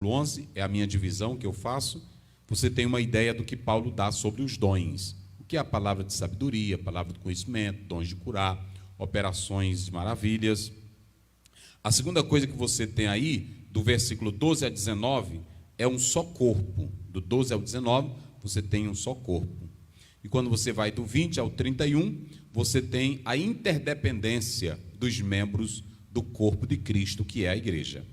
11, é a minha divisão que eu faço, você tem uma ideia do que Paulo dá sobre os dons. O que é a palavra de sabedoria, a palavra de conhecimento, dons de curar, operações de maravilhas. A segunda coisa que você tem aí, do versículo 12 a 19, é um só corpo. Do 12 ao 19, você tem um só corpo. E quando você vai do 20 ao 31, você tem a interdependência dos membros do corpo de Cristo, que é a igreja.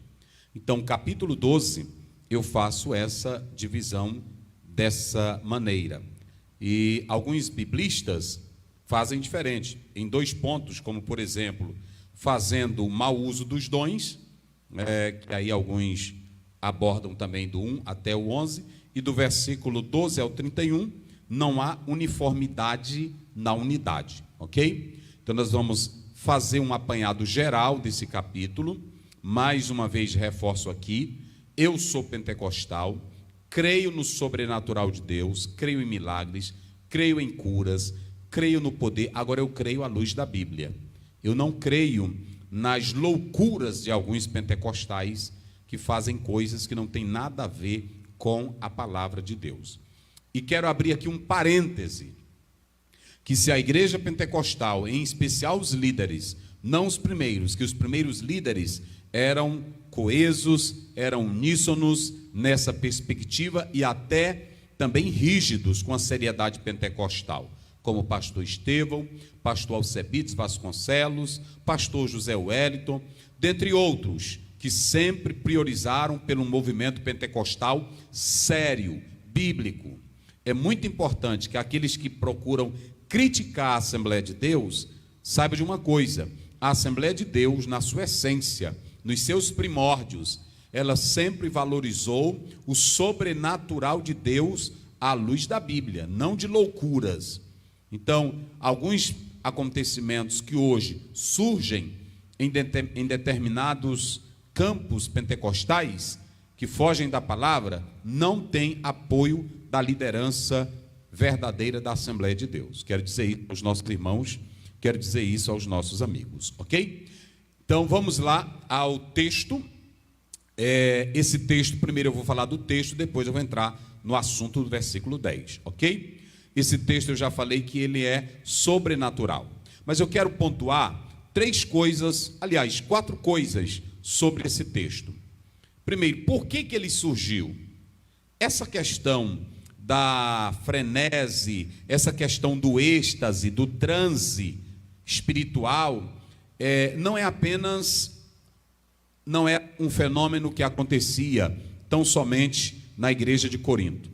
Então, capítulo 12, eu faço essa divisão dessa maneira. E alguns biblistas fazem diferente, em 2 pontos, como, por exemplo, fazendo mau uso dos dons, que aí alguns abordam também do 1 até o 11, e do versículo 12 ao 31, não há uniformidade na unidade, ok? Então, nós vamos fazer um apanhado geral desse capítulo. Mais uma vez reforço aqui, eu sou pentecostal, creio no sobrenatural de Deus, creio em milagres, creio em curas, creio no poder. Agora eu creio à luz da Bíblia. Eu não creio nas loucuras de alguns pentecostais que fazem coisas que não têm nada a ver com a palavra de Deus. E quero abrir aqui um parêntese, que se a igreja pentecostal, em especial os líderes, não os primeiros, que os primeiros líderes eram coesos, eram uníssonos nessa perspectiva e até também rígidos com a seriedade pentecostal, como o pastor Estevão, pastor Alcebiades Vasconcelos, pastor José Wellington, dentre outros, que sempre priorizaram pelo movimento pentecostal sério, bíblico. É muito importante que aqueles que procuram criticar a Assembleia de Deus saibam de uma coisa: a Assembleia de Deus, na sua essência, nos seus primórdios, ela sempre valorizou o sobrenatural de Deus à luz da Bíblia, não de loucuras. Então, alguns acontecimentos que hoje surgem em determinados campos pentecostais, que fogem da palavra, não têm apoio da liderança verdadeira da Assembleia de Deus. Quero dizer isso aos nossos irmãos, quero dizer isso aos nossos amigos, ok? Então, vamos lá ao texto. Esse texto, primeiro eu vou falar do texto, depois eu vou entrar no assunto do versículo 10, ok? Esse texto eu já falei que ele é sobrenatural. Mas eu quero pontuar 4 coisas sobre esse texto. Primeiro, por que ele surgiu? Essa questão da frenese, essa questão do êxtase, do transe espiritual, não é um fenômeno que acontecia tão somente na igreja de Corinto.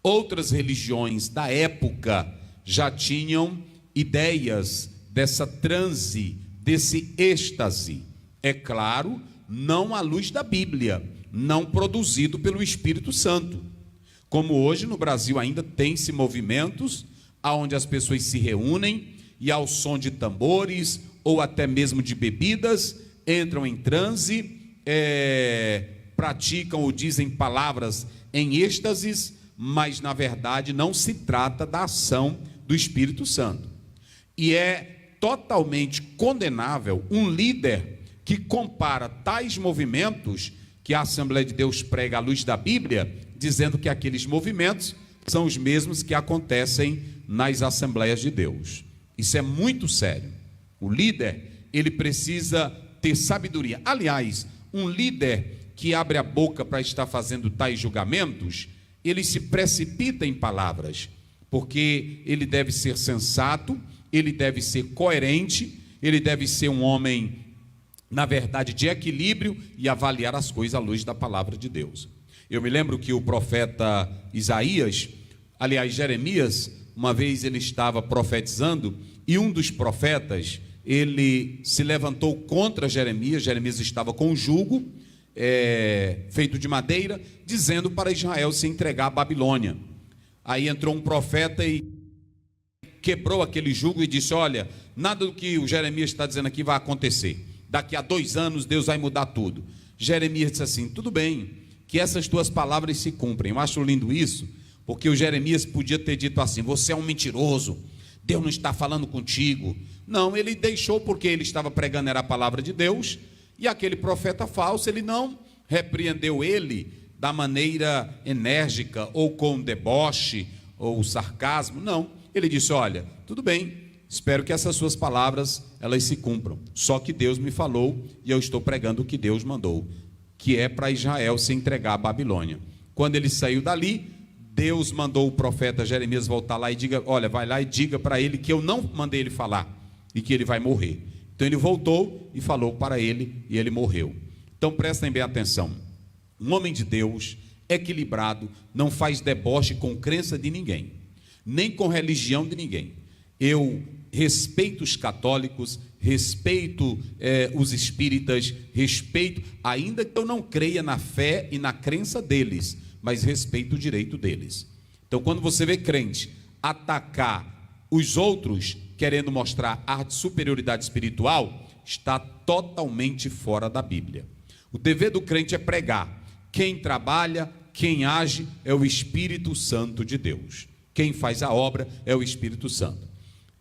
Outras religiões da época já tinham ideias dessa transe, desse êxtase. É claro, não à luz da Bíblia, não produzido pelo Espírito Santo. Como hoje no Brasil ainda tem-se movimentos onde as pessoas se reúnem e ao som de tambores ou até mesmo de bebidas, entram em transe, praticam ou dizem palavras em êxtases, mas na verdade não se trata da ação do Espírito Santo. E é totalmente condenável um líder que compara tais movimentos que a Assembleia de Deus prega à luz da Bíblia, dizendo que aqueles movimentos são os mesmos que acontecem nas Assembleias de Deus. Isso é muito sério. O líder, ele precisa ter sabedoria. Aliás, um líder que abre a boca para estar fazendo tais julgamentos, ele se precipita em palavras, porque ele deve ser sensato, ele deve ser coerente, ele deve ser um homem, na verdade, de equilíbrio e avaliar as coisas à luz da palavra de Deus. Eu me lembro que o profeta Isaías, aliás, Jeremias, uma vez ele estava profetizando e um dos profetas, ele se levantou contra Jeremias. Jeremias estava com um jugo feito de madeira, dizendo para Israel se entregar à Babilônia. Aí entrou um profeta e quebrou aquele jugo e disse: olha, nada do que o Jeremias está dizendo aqui vai acontecer. Daqui a 2 anos Deus vai mudar tudo. Jeremias disse assim: tudo bem, que essas tuas palavras se cumprem. Eu acho lindo isso, porque o Jeremias podia ter dito assim: você é um mentiroso, Deus não está falando contigo. Não, ele deixou, porque ele estava pregando era a palavra de Deus, e aquele profeta falso, ele não repreendeu ele da maneira enérgica, ou com deboche, ou sarcasmo. Não, ele disse: olha, tudo bem, espero que essas suas palavras, elas se cumpram. Só que Deus me falou, e eu estou pregando o que Deus mandou, que é para Israel se entregar à Babilônia. Quando ele saiu dali, Deus mandou o profeta Jeremias voltar lá e diga: olha, vai lá e diga para ele que eu não mandei ele falar, e que ele vai morrer. Então ele voltou e falou para ele, e ele morreu. Então prestem bem atenção. Um homem de Deus, equilibrado, não faz deboche com crença de ninguém, nem com religião de ninguém. Eu respeito os católicos, respeito os espíritas, respeito, ainda que eu não creia na fé e na crença deles, mas respeito o direito deles. Então, quando você vê crente atacar os outros, querendo mostrar arte de superioridade espiritual, está totalmente fora da Bíblia. O dever do crente é pregar. Quem trabalha, quem age é o Espírito Santo de Deus. Quem faz a obra é o Espírito Santo.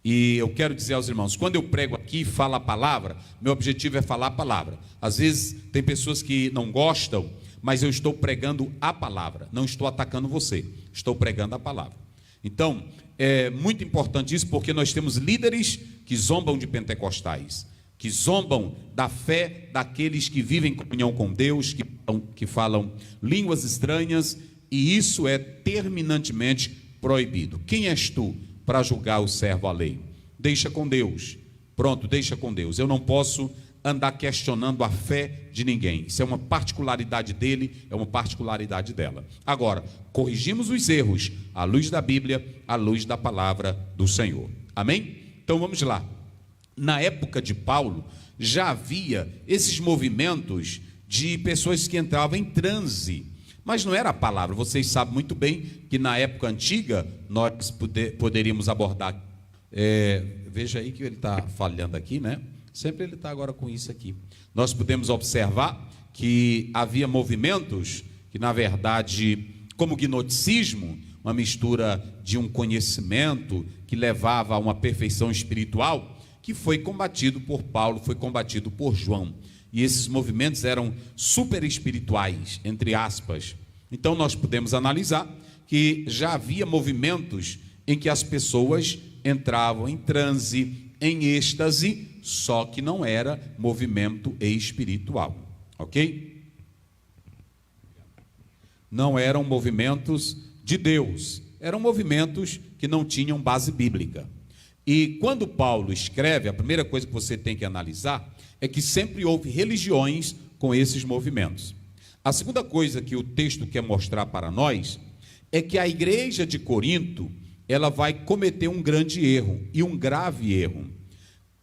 E eu quero dizer aos irmãos, quando eu prego aqui e falo a palavra, meu objetivo é falar a palavra. Às vezes tem pessoas que não gostam, mas eu estou pregando a palavra, não estou atacando você, estou pregando a palavra. Então, é muito importante isso, porque nós temos líderes que zombam de pentecostais, que zombam da fé daqueles que vivem em comunhão com Deus, que falam línguas estranhas, e isso é terminantemente proibido. Quem és tu para julgar o servo alheio? Deixa com Deus. Pronto, deixa com Deus. Eu não posso andar questionando a fé de ninguém. Isso é uma particularidade dele, é uma particularidade dela. Agora, corrigimos os erros à luz da Bíblia, à luz da palavra do Senhor. Amém? Então vamos lá. Na época de Paulo, já havia esses movimentos de pessoas que entravam em transe, mas não era a palavra. Vocês sabem muito bem que na época antiga nós poderíamos abordar. Veja aí que ele está falhando aqui, né? Sempre ele está agora com isso aqui. Nós podemos observar que havia movimentos que, na verdade, como gnosticismo, uma mistura de um conhecimento que levava a uma perfeição espiritual, que foi combatido por Paulo, foi combatido por João. E esses movimentos eram super espirituais, entre aspas. Então nós podemos analisar que já havia movimentos em que as pessoas entravam em transe, em êxtase, só que não era movimento espiritual, ok? Não eram movimentos de Deus, eram movimentos que não tinham base bíblica. E quando Paulo escreve, a primeira coisa que você tem que analisar é que sempre houve religiões com esses movimentos. A segunda coisa que o texto quer mostrar para nós é que a igreja de Corinto, ela vai cometer um grande erro, e um grave erro,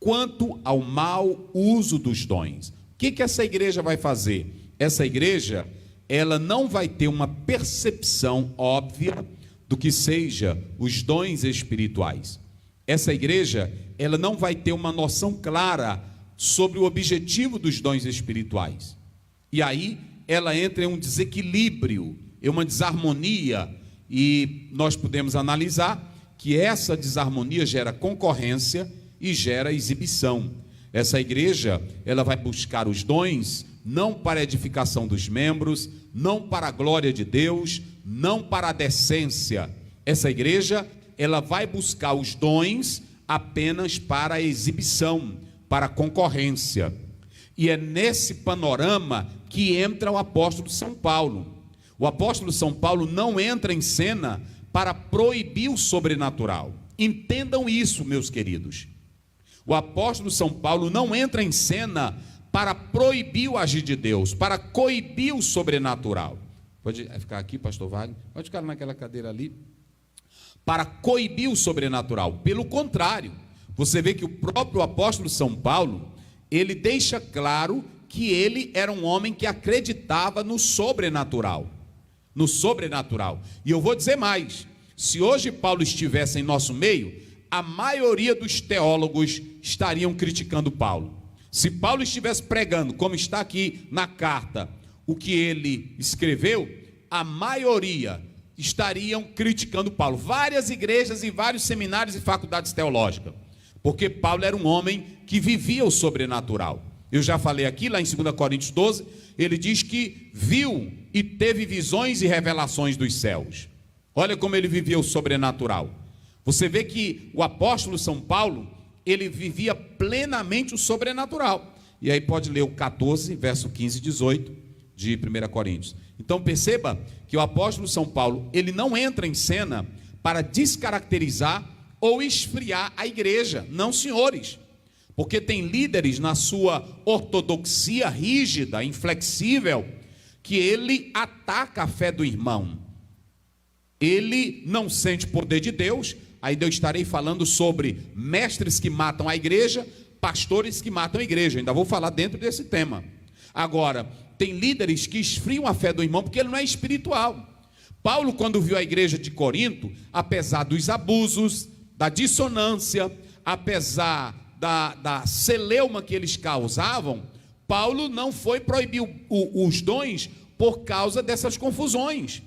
quanto ao mau uso dos dons. O que essa igreja vai fazer? Essa igreja, ela não vai ter uma percepção óbvia do que seja os dons espirituais. Essa igreja, ela não vai ter uma noção clara sobre o objetivo dos dons espirituais. E aí, ela entra em um desequilíbrio, em uma desarmonia, e nós podemos analisar que essa desarmonia gera concorrência e gera exibição. Essa igreja, ela vai buscar os dons, não para a edificação dos membros, não para a glória de Deus, não para a decência. Essa igreja, ela vai buscar os dons apenas para a exibição, para a concorrência. E é nesse panorama que entra o apóstolo São Paulo. O apóstolo São Paulo não entra em cena para proibir o sobrenatural. Entendam isso, meus queridos. O apóstolo São Paulo não entra em cena para proibir o agir de Deus, para coibir o sobrenatural. Pode ficar aqui, pastor Wagner? Pode ficar naquela cadeira ali. Para coibir o sobrenatural. Pelo contrário, você vê que o próprio apóstolo São Paulo, ele deixa claro que ele era um homem que acreditava no sobrenatural. No sobrenatural. E eu vou dizer mais, se hoje Paulo estivesse em nosso meio, a maioria dos teólogos estariam criticando Paulo. Se Paulo estivesse pregando, como está aqui na carta, o que ele escreveu, a maioria estariam criticando Paulo. Várias igrejas e vários seminários e faculdades teológicas. Porque Paulo era um homem que vivia o sobrenatural. Eu já falei aqui, lá em 2 Coríntios 12, ele diz que viu e teve visões e revelações dos céus. Olha como ele vivia o sobrenatural. Você vê que o apóstolo São Paulo, ele vivia plenamente o sobrenatural. E aí pode ler o 14, verso 15 e 18 de 1 Coríntios. Então perceba que o apóstolo São Paulo, ele não entra em cena para descaracterizar ou esfriar a igreja. Não, senhores. Porque tem líderes na sua ortodoxia rígida, inflexível, que ele ataca a fé do irmão. Ele não sente o poder de Deus. Aí eu estarei falando sobre mestres que matam a igreja, pastores que matam a igreja. Ainda vou falar dentro desse tema. Agora, tem líderes que esfriam a fé do irmão porque ele não é espiritual. Paulo, quando viu a igreja de Corinto, apesar dos abusos, da dissonância, apesar da celeuma que eles causavam, Paulo não foi proibir os dons por causa dessas confusões.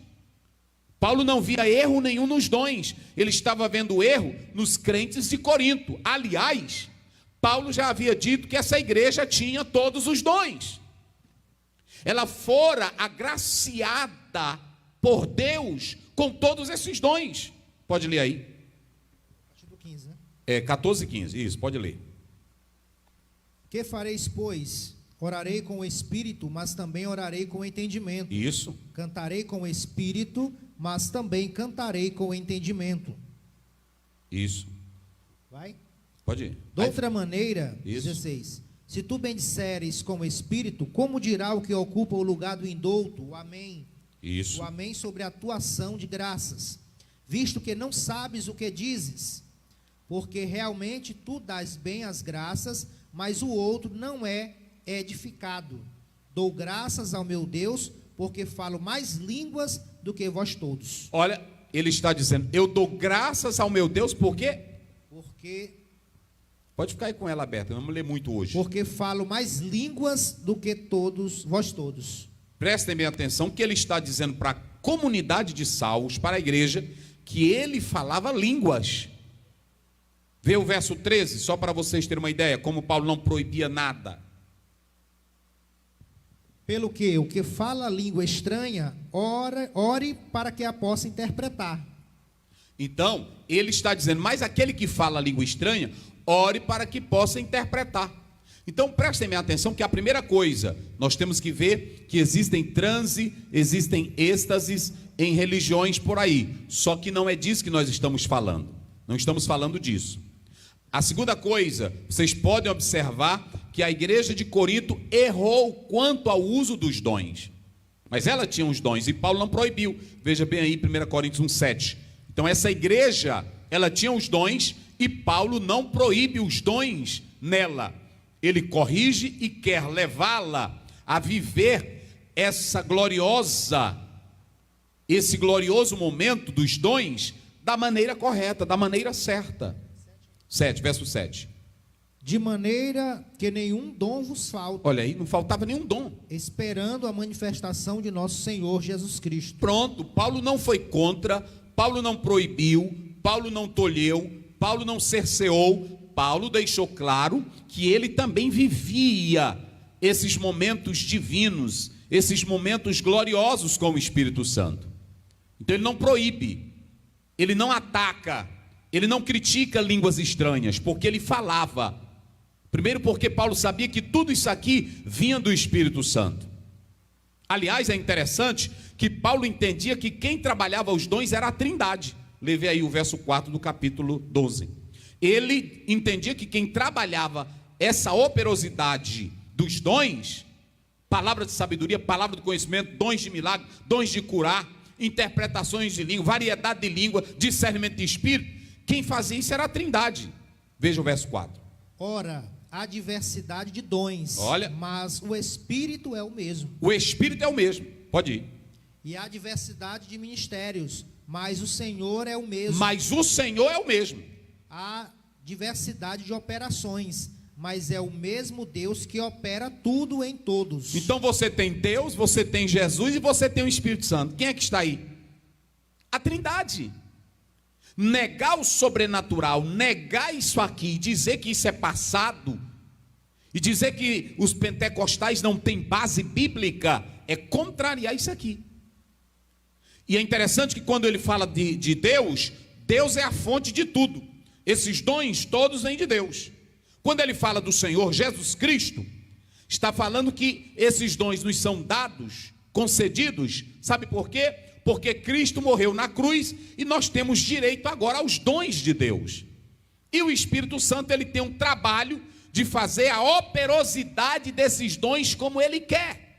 Paulo não via erro nenhum nos dons, ele estava vendo erro nos crentes de Corinto. Aliás, Paulo já havia dito que essa igreja tinha todos os dons. Ela fora agraciada por Deus com todos esses dons. Pode ler aí. 15, né? 14 e 15, isso, pode ler. Que fareis, pois? Orarei com o Espírito, mas também orarei com o entendimento. Isso. Cantarei com o Espírito, mas também cantarei com o entendimento. Isso. Vai? Pode ir. De outra maneira, Isso. 16. Se tu bendisseres com o Espírito, como dirá o que ocupa o lugar do indouto? O amém. Isso. O amém sobre a tua ação de graças, visto que não sabes o que dizes, porque realmente tu dás bem as graças, mas o outro não é edificado. Dou graças ao meu Deus, porque falo mais línguas do que vós todos. Olha, ele está dizendo, eu dou graças ao meu Deus, por quê? Porque Pode ficar aí com ela aberta, não vamos ler muito hoje. Porque falo mais línguas do que todos, vós todos. Prestem bem atenção que ele está dizendo para a comunidade de salvos, para a igreja, que ele falava línguas. Vê o verso 13, só para vocês terem uma ideia, como Paulo não proibia nada. Pelo que o que fala língua estranha, ore para que a possa interpretar. Então, ele está dizendo, mas aquele que fala língua estranha, ore para que possa interpretar. Então, prestem bem atenção que a primeira coisa, nós temos que ver que existem transe, existem êxtases em religiões por aí. Só que não é disso que nós estamos falando. Não estamos falando disso. A segunda coisa, vocês podem observar que a igreja de Corinto errou quanto ao uso dos dons. Mas ela tinha os dons e Paulo não proibiu. Veja bem aí 1 Coríntios 1,7. Então essa igreja, ela tinha os dons e Paulo não proíbe os dons nela. Ele corrige e quer levá-la a viver esse glorioso momento dos dons da maneira correta, da maneira certa. 7, verso 7. De maneira que nenhum dom vos falte. Olha aí, não faltava nenhum dom. Esperando a manifestação de nosso Senhor Jesus Cristo. Pronto, Paulo não foi contra, Paulo não proibiu, Paulo não tolheu, Paulo não cerceou, Paulo deixou claro que ele também vivia esses momentos divinos, esses momentos gloriosos com o Espírito Santo. Então ele não proíbe, ele não ataca, ele não critica línguas estranhas, porque ele falava. Primeiro porque Paulo sabia que tudo isso aqui vinha do Espírito Santo. Aliás, é interessante que Paulo entendia que quem trabalhava os dons era a Trindade. Leve aí o verso 4 do capítulo 12. Ele entendia que quem trabalhava essa operosidade dos dons, palavra de sabedoria, palavra do conhecimento, dons de milagre, dons de curar, interpretações de língua, variedade de língua, discernimento de espírito, quem fazia isso era a Trindade. Veja o verso 4. Ora, há diversidade de dons, Olha. mas o Espírito é o mesmo. O Espírito é o mesmo, pode ir. E há diversidade de ministérios, mas o Senhor é o mesmo. Mas o Senhor é o mesmo. Há diversidade de operações, mas é o mesmo Deus que opera tudo em todos. Então você tem Deus, você tem Jesus e você tem o Espírito Santo. Quem é que está aí? A Trindade. Negar o sobrenatural, negar isso aqui, dizer que isso é passado, E dizer que os pentecostais não têm base bíblica é contrariar isso aqui. E é interessante que quando ele fala de Deus, Deus é a fonte de tudo. Esses dons todos vêm de Deus. Quando ele fala do Senhor Jesus Cristo, está falando que esses dons nos são dados, concedidos, sabe por quê? Porque Cristo morreu na cruz e nós temos direito agora aos dons de Deus. E o Espírito Santo, ele tem um trabalho de fazer a operosidade desses dons como ele quer.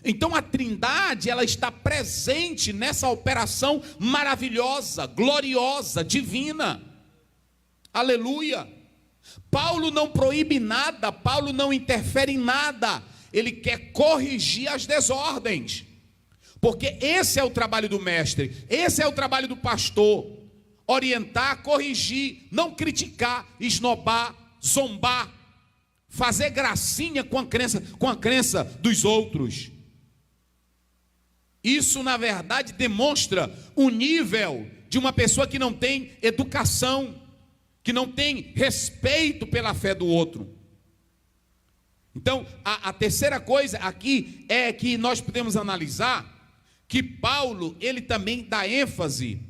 Então a Trindade, ela está presente nessa operação maravilhosa, gloriosa, divina. Aleluia. Paulo não proíbe nada, Paulo não interfere em nada, ele quer corrigir as desordens, porque esse é o trabalho do mestre, esse é o trabalho do pastor, orientar, corrigir, não criticar, esnobar, zombar, fazer gracinha com a crença dos outros. Isso, na verdade, demonstra o nível de uma pessoa que não tem educação, que não tem respeito pela fé do outro. Então, a terceira coisa aqui é que nós podemos analisar que Paulo, ele também dá ênfase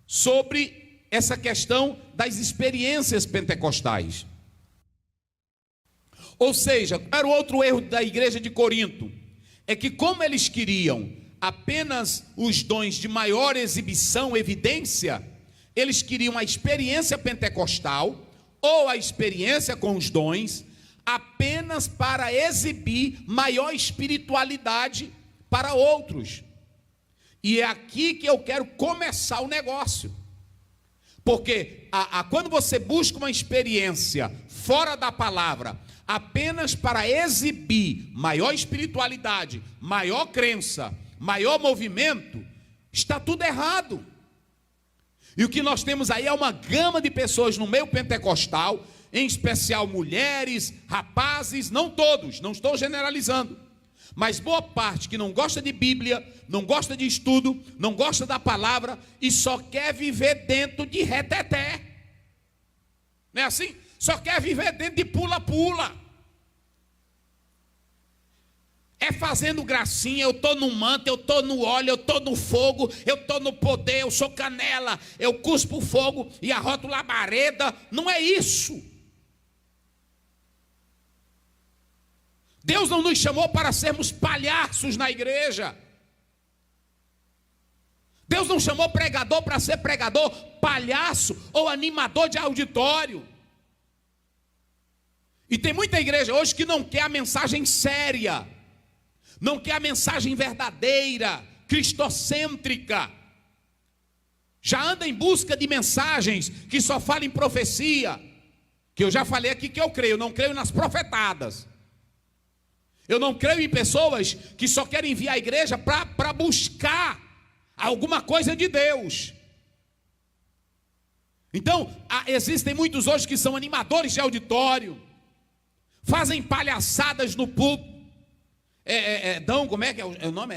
sobre essa questão das experiências pentecostais. Ou seja, qual era o outro erro da igreja de Corinto? É que como eles queriam apenas os dons de maior exibição, evidência, eles queriam a experiência pentecostal ou a experiência com os dons apenas para exibir maior espiritualidade para outros. E é aqui que eu quero começar o negócio. Porque quando você busca uma experiência fora da palavra, apenas para exibir maior espiritualidade, maior crença, maior movimento, está tudo errado. E o que nós temos aí é uma gama de pessoas no meio pentecostal, em especial mulheres, rapazes, não todos, não estou generalizando, mas boa parte que não gosta de Bíblia, não gosta de estudo, não gosta da palavra e só quer viver dentro de reteté. Não é assim? Só quer viver dentro de pula-pula. É fazendo gracinha, eu estou no manto, eu estou no óleo, eu estou no fogo, eu estou no poder, eu sou canela, eu cuspo fogo e arroto labareda. Não é isso. Deus não nos chamou para sermos palhaços na igreja. Deus não chamou pregador para ser pregador, palhaço ou animador de auditório. E tem muita igreja hoje que não quer a mensagem séria, não quer a mensagem verdadeira, cristocêntrica. Já anda em busca de mensagens que só falam em profecia, que eu já falei aqui que eu creio, não creio nas profetadas. Eu não creio em pessoas que só querem vir à igreja para buscar alguma coisa de Deus. Então, existem muitos hoje que são animadores de auditório, fazem palhaçadas no púlpito, como é que é o nome?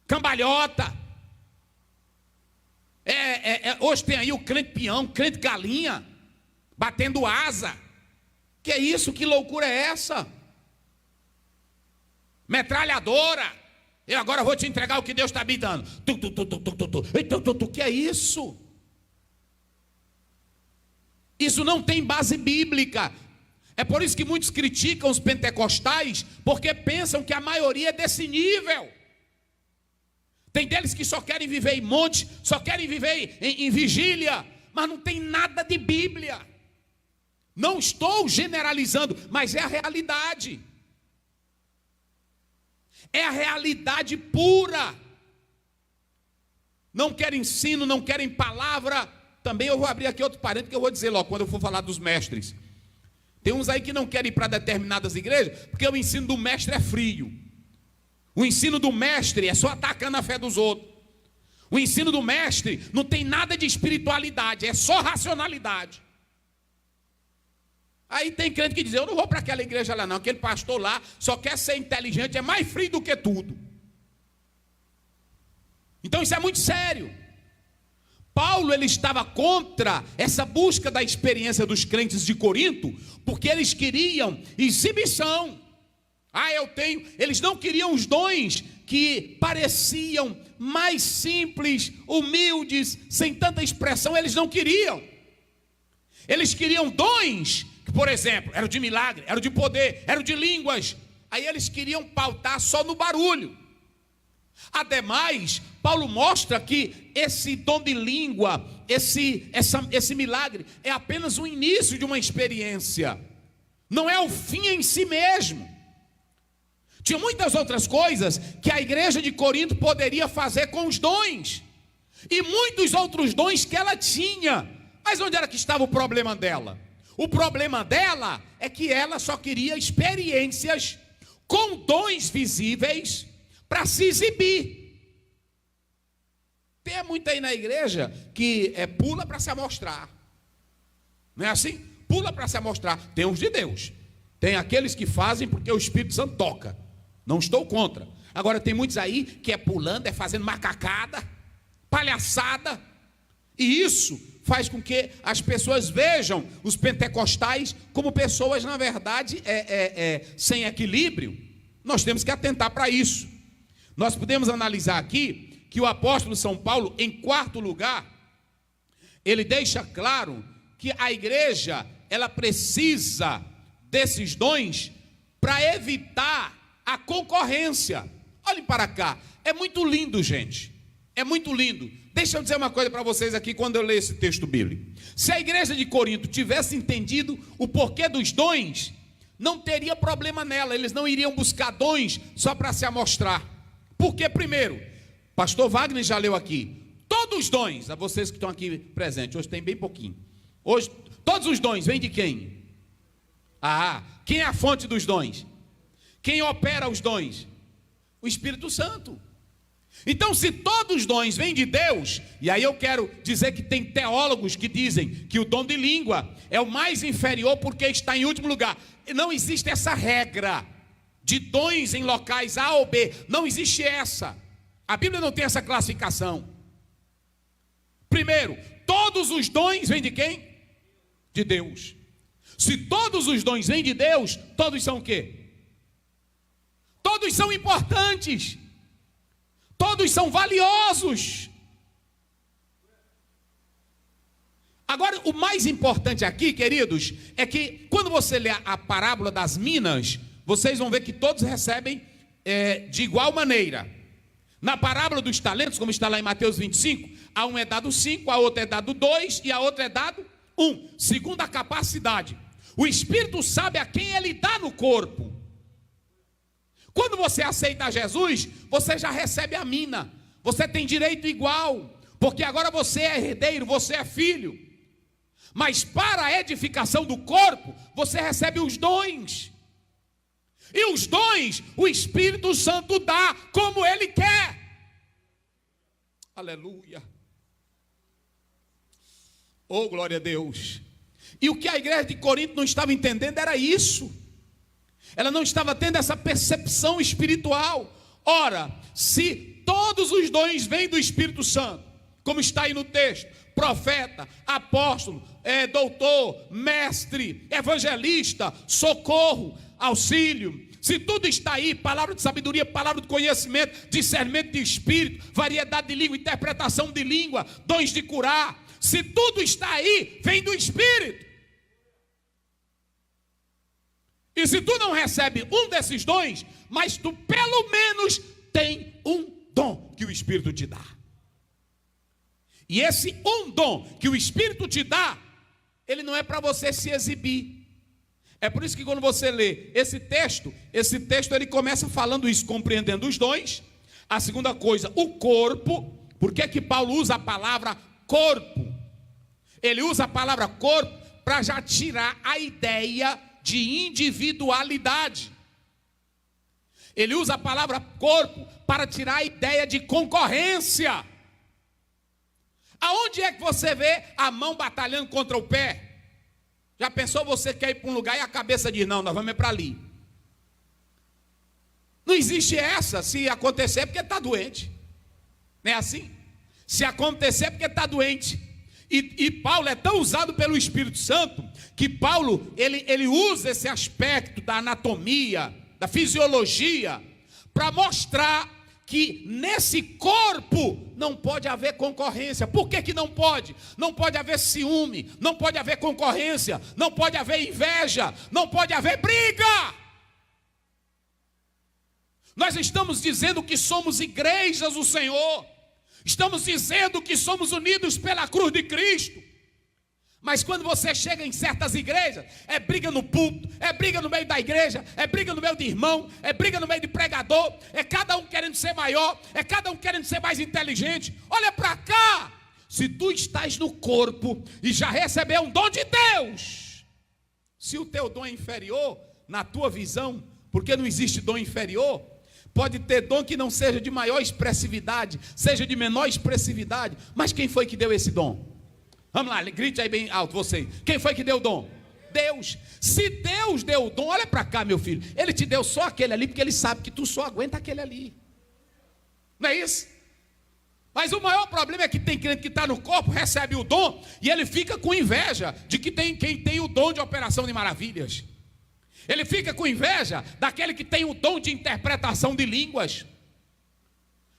Cambalhota. Hoje tem aí o crente peão, crente galinha, batendo asa. Que é isso? Que loucura é essa? Metralhadora. Eu agora vou te entregar o que Deus está me dando. Que é isso? Isso não tem base bíblica. É por isso que muitos criticam os pentecostais, porque pensam que a maioria é desse nível. Tem deles que só querem viver em monte, só querem viver em vigília, mas não tem nada de Bíblia. Não estou generalizando, mas é a realidade. É a realidade pura. Não querem ensino, não querem palavra. Também eu vou abrir aqui outro parênteses que eu vou dizer logo quando eu for falar dos mestres. Tem uns aí que não querem ir para determinadas igrejas porque o ensino do mestre é frio. O ensino do mestre é só atacando a fé dos outros. O ensino do mestre não tem nada de espiritualidade, é só racionalidade. Aí tem crente que diz, eu não vou para aquela igreja lá não, aquele pastor lá só quer ser inteligente, é mais frio do que tudo. Então isso é muito sério. Paulo ele estava contra essa busca da experiência dos crentes de Corinto, porque eles queriam exibição. Eles não queriam os dons que pareciam mais simples, humildes, sem tanta expressão, eles não queriam. Eles queriam dons que, por exemplo, eram de milagre, eram de poder, eram de línguas. Aí eles queriam pautar só no barulho. Ademais, Paulo mostra que esse dom de língua, esse milagre, é apenas o início de uma experiência, não é o fim em si mesmo. Tinha muitas outras coisas que a igreja de Corinto poderia fazer com os dons, e muitos outros dons que ela tinha. Mas onde era que estava o problema dela? O problema dela é que ela só queria experiências com dons visíveis para se exibir. Tem muito aí na igreja que pula para se amostrar. Não é assim? Pula para se amostrar. Tem os de Deus. Tem aqueles que fazem porque o Espírito Santo toca. Não estou contra. Agora tem muitos aí que pulando, fazendo macacada, palhaçada. E isso faz com que as pessoas vejam os pentecostais como pessoas, na verdade, sem equilíbrio. Nós temos que atentar para isso. Nós podemos analisar aqui que o apóstolo São Paulo, em quarto lugar, ele deixa claro que a igreja, ela precisa desses dons para evitar a concorrência. Olhem para cá, é muito lindo, gente, é muito lindo. Deixa eu dizer uma coisa para vocês aqui quando eu leio esse texto bíblico. Se a igreja de Corinto tivesse entendido o porquê dos dons, não teria problema nela, eles não iriam buscar dons só para se amostrar. Porque primeiro, pastor Wagner já leu aqui, todos os dons, a vocês que estão aqui presentes, hoje tem bem pouquinho, hoje, todos os dons vêm de quem? Quem é a fonte dos dons? Quem opera os dons? O Espírito Santo. Então, se todos os dons vêm de Deus, e aí eu quero dizer que tem teólogos que dizem que o dom de língua é o mais inferior porque está em último lugar. Não existe essa regra de dons em locais A ou B, não existe essa. A Bíblia não tem essa classificação. Primeiro, todos os dons vêm de quem? De Deus. Se todos os dons vêm de Deus, todos são o quê? Todos são importantes. Todos são valiosos. Agora, o mais importante aqui, queridos, é que quando você lê a parábola das minas, vocês vão ver que todos recebem de igual maneira. Na parábola dos talentos, como está lá em Mateus 25, a um é dado 5, a outra é dado 2 e a outra é dado 1, segundo a capacidade. O Espírito sabe a quem ele dá no corpo. Quando você aceita Jesus, você já recebe a mina. Você tem direito igual, porque agora você é herdeiro, você é filho. Mas para a edificação do corpo, você recebe os dons. E os dons, o Espírito Santo dá como Ele quer. Aleluia. Oh, glória a Deus. E o que a igreja de Corinto não estava entendendo era isso. Ela não estava tendo essa percepção espiritual. Ora, se todos os dons vêm do Espírito Santo, como está aí no texto, profeta, apóstolo, doutor, mestre, evangelista, socorro, auxílio, se tudo está aí, palavra de sabedoria, palavra de conhecimento, discernimento de espírito, variedade de língua, interpretação de língua, dons de curar, se tudo está aí, vem do Espírito. E se tu não recebe um desses dons, mas tu pelo menos tem um dom que o Espírito te dá. E esse um dom que o Espírito te dá, ele não é para você se exibir. É por isso que quando você lê esse texto ele começa falando isso, compreendendo os dons. A segunda coisa, o corpo. Por que que Paulo usa a palavra corpo? Ele usa a palavra corpo para já tirar a ideia de individualidade. Ele usa a palavra corpo para tirar a ideia de concorrência. Aonde é que você vê a mão batalhando contra o pé? Já pensou, você quer ir para um lugar e a cabeça diz, não, nós vamos para ali. Não existe essa. Se acontecer é porque está doente. Não é assim? Se acontecer é porque está doente. E Paulo é tão usado pelo Espírito Santo, que Paulo, ele usa esse aspecto da anatomia, da fisiologia, para mostrar que nesse corpo não pode haver concorrência. Por que que não pode? Não pode haver ciúme, não pode haver concorrência, não pode haver inveja, não pode haver briga. Nós estamos dizendo que somos igrejas do Senhor, estamos dizendo que somos unidos pela cruz de Cristo. Mas quando você chega em certas igrejas, é briga no púlpito, é briga no meio da igreja, é briga no meio de irmão, é briga no meio de pregador, é cada um querendo ser maior, é cada um querendo ser mais inteligente. Olha para cá, se tu estás no corpo e já recebeu um dom de Deus, se o teu dom é inferior, na tua visão, porque não existe dom inferior, pode ter dom que não seja de maior expressividade, seja de menor expressividade, mas quem foi que deu esse dom? Vamos lá, grite aí bem alto você. Quem foi que deu o dom? Deus. Se Deus deu o dom, olha para cá, meu filho, Ele te deu só aquele ali, porque Ele sabe que tu só aguenta aquele ali. Não é isso? Mas o maior problema é que tem crente que está no corpo, recebe o dom, e ele fica com inveja de que tem quem tem o dom de operação de maravilhas. Ele fica com inveja daquele que tem o dom de interpretação de línguas.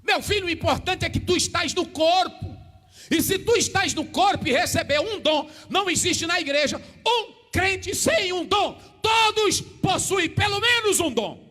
Meu filho, o importante é que tu estás no corpo. E se tu estás no corpo e recebeu um dom, não existe na igreja um crente sem um dom. Todos possuem pelo menos um dom.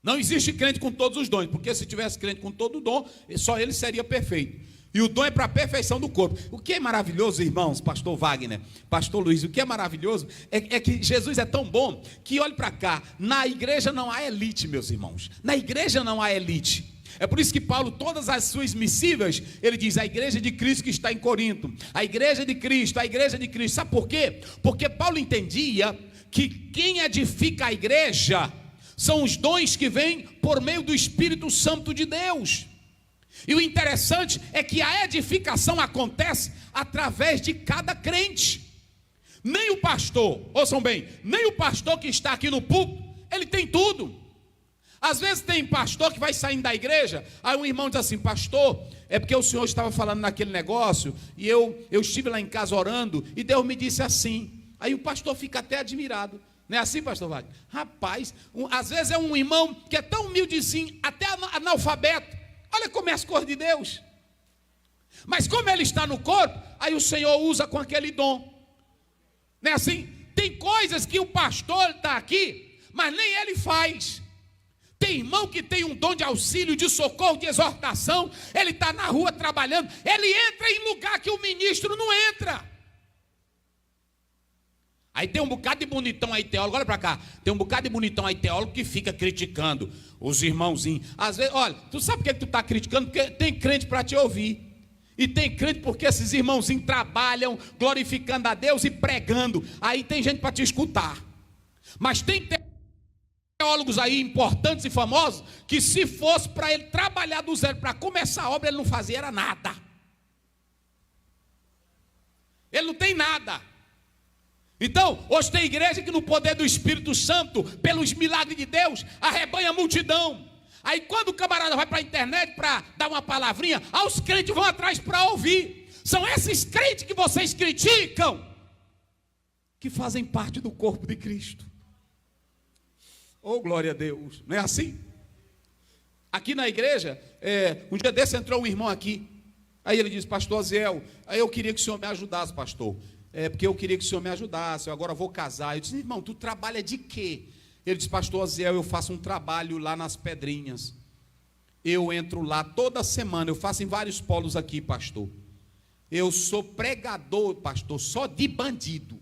Não existe crente com todos os dons, porque se tivesse crente com todo o dom, só ele seria perfeito. E o dom é para a perfeição do corpo. O que é maravilhoso, irmãos, pastor Wagner, pastor Luiz, o que é maravilhoso é que Jesus é tão bom que, olhe para cá, na igreja não há elite, meus irmãos. Na igreja não há elite. É por isso que Paulo, todas as suas missivas, ele diz, a igreja de Cristo que está em Corinto, a igreja de Cristo, a igreja de Cristo. Sabe por quê? Porque Paulo entendia que quem edifica a igreja são os dons que vêm por meio do Espírito Santo de Deus. E o interessante é que a edificação acontece através de cada crente. Nem o pastor, ouçam bem, nem o pastor que está aqui no púlpito, ele tem tudo. Às vezes tem pastor que vai saindo da igreja, aí um irmão diz assim, pastor, é porque o senhor estava falando naquele negócio, e eu estive lá em casa orando, e Deus me disse assim. Aí o pastor fica até admirado. Não é assim, pastor Wagner? Rapaz, às vezes é um irmão que é tão humildezinho, até analfabeto. Olha como é as coisas de Deus. Mas como ele está no corpo, aí o Senhor usa com aquele dom. Não é assim? Tem coisas que o pastor está aqui, mas nem ele faz. Tem irmão que tem um dom de auxílio, de socorro, de exortação. Ele está na rua trabalhando. Ele entra em lugar que o ministro não entra. Aí tem um bocado de bonitão aí teólogo, olha para cá. Tem um bocado de bonitão aí teólogo que fica criticando os irmãozinhos. Às vezes, olha, tu sabe por que tu está criticando? Porque tem crente para te ouvir. E tem crente porque esses irmãozinhos trabalham glorificando a Deus e pregando. Aí tem gente para te escutar. Mas tem teólogos aí importantes e famosos que se fosse para ele trabalhar do zero para começar a obra, ele não fazia era nada. Ele não tem nada. Então, hoje tem igreja que no poder do Espírito Santo, pelos milagres de Deus, arrebanha a multidão. Aí quando o camarada vai para a internet para dar uma palavrinha, os crentes vão atrás para ouvir. São esses crentes que vocês criticam, que fazem parte do corpo de Cristo. Oh, glória a Deus, não é assim? Aqui na igreja, um dia desse entrou um irmão aqui, aí ele disse, pastor Aziel, aí eu queria que o senhor me ajudasse, pastor, porque eu queria que o senhor me ajudasse, eu agora vou casar. Eu disse, irmão, tu trabalha de quê? Ele disse, pastor Aziel, eu faço um trabalho lá nas Pedrinhas, eu entro lá toda semana, eu faço em vários polos aqui, pastor, eu sou pregador, pastor, só de bandido.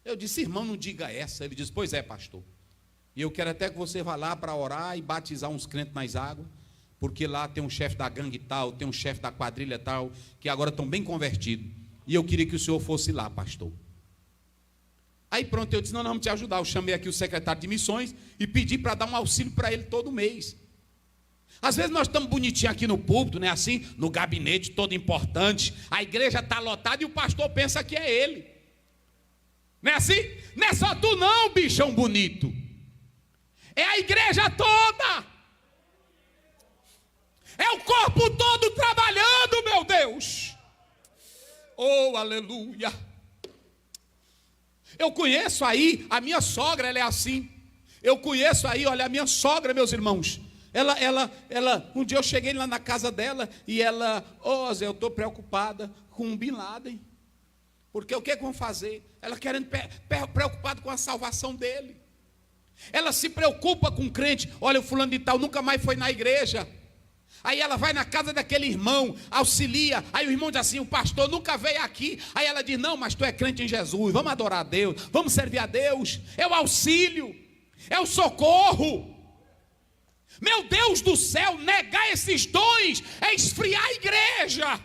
Eu disse, irmão, não diga essa. Ele disse, pois é, pastor. E eu quero até que você vá lá para orar e batizar uns crentes nas águas, porque lá tem um chefe da gangue tal, tem um chefe da quadrilha tal, que agora estão bem convertidos. E eu queria que o senhor fosse lá, pastor. Aí pronto, eu disse, não, vamos te ajudar. Eu chamei aqui o secretário de missões e pedi para dar um auxílio para ele todo mês. Às vezes nós estamos bonitinhos aqui no púlpito, né, assim, no gabinete todo importante, a igreja está lotada e o pastor pensa que é ele. Não é assim? Não é só tu não, bichão bonito. É a igreja toda. Oh, aleluia. Eu conheço aí, a minha sogra, ela é assim. Eu conheço aí, olha, a minha sogra, meus irmãos. Um dia eu cheguei lá na casa dela e ela, Zé, eu estou preocupada com o Bin Laden. Porque o que vão fazer? Ela querendo, preocupada com a salvação dele. Ela se preocupa com o crente. Olha, o fulano de tal nunca mais foi na igreja. Aí ela vai na casa daquele irmão, auxilia. Aí o irmão diz assim, o pastor nunca veio aqui. Aí ela diz, não, mas tu é crente em Jesus, vamos adorar a Deus, vamos servir a Deus. É o auxílio, é o socorro. Meu Deus do céu, negar esses dons é esfriar a igreja.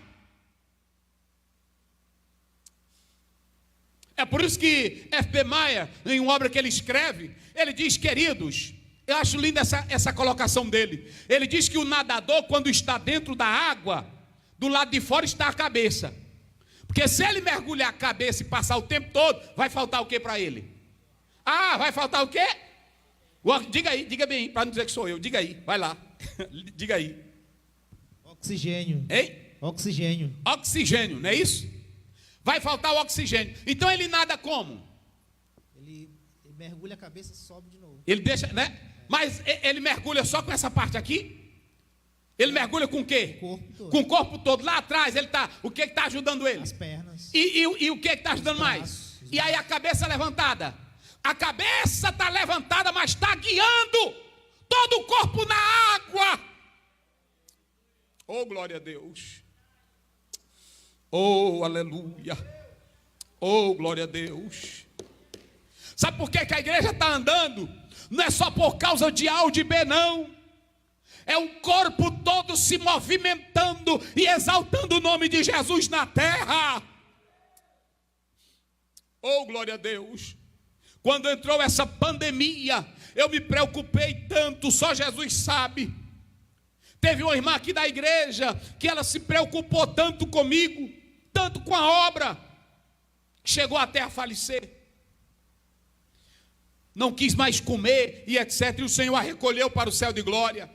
É por isso que F.B. Meyer, em uma obra que ele escreve, ele diz, queridos, eu acho linda essa colocação dele. Ele diz que o nadador, quando está dentro da água, do lado de fora está a cabeça. Porque se ele mergulhar a cabeça e passar o tempo todo, vai faltar o que para ele? Ah, vai faltar o quê? Diga aí, diga bem, para não dizer que sou eu. Diga aí, vai lá. Diga aí. Oxigênio. Hein? Oxigênio. Oxigênio, não é isso? Vai faltar o oxigênio. Então ele nada como? Ele mergulha a cabeça e sobe de novo. Ele deixa, né? Mas ele mergulha só com essa parte aqui? Ele mergulha com o quê? O corpo todo. Com o corpo todo. Lá atrás, ele tá. O que está ajudando ele? As pernas. E o que está ajudando mais? E aí a cabeça levantada. A cabeça está levantada, mas está guiando todo o corpo na água. Oh, glória a Deus. Oh, aleluia. Oh, glória a Deus. Sabe por que a igreja está andando? Não é só por causa de A ou de B, não. É o corpo todo se movimentando e exaltando o nome de Jesus na terra. Oh, glória a Deus. Quando entrou essa pandemia, eu me preocupei tanto, só Jesus sabe. Teve uma irmã aqui da igreja que ela se preocupou tanto comigo, tanto com a obra, chegou até a falecer. Não quis mais comer e etc. E o Senhor a recolheu para o céu de glória.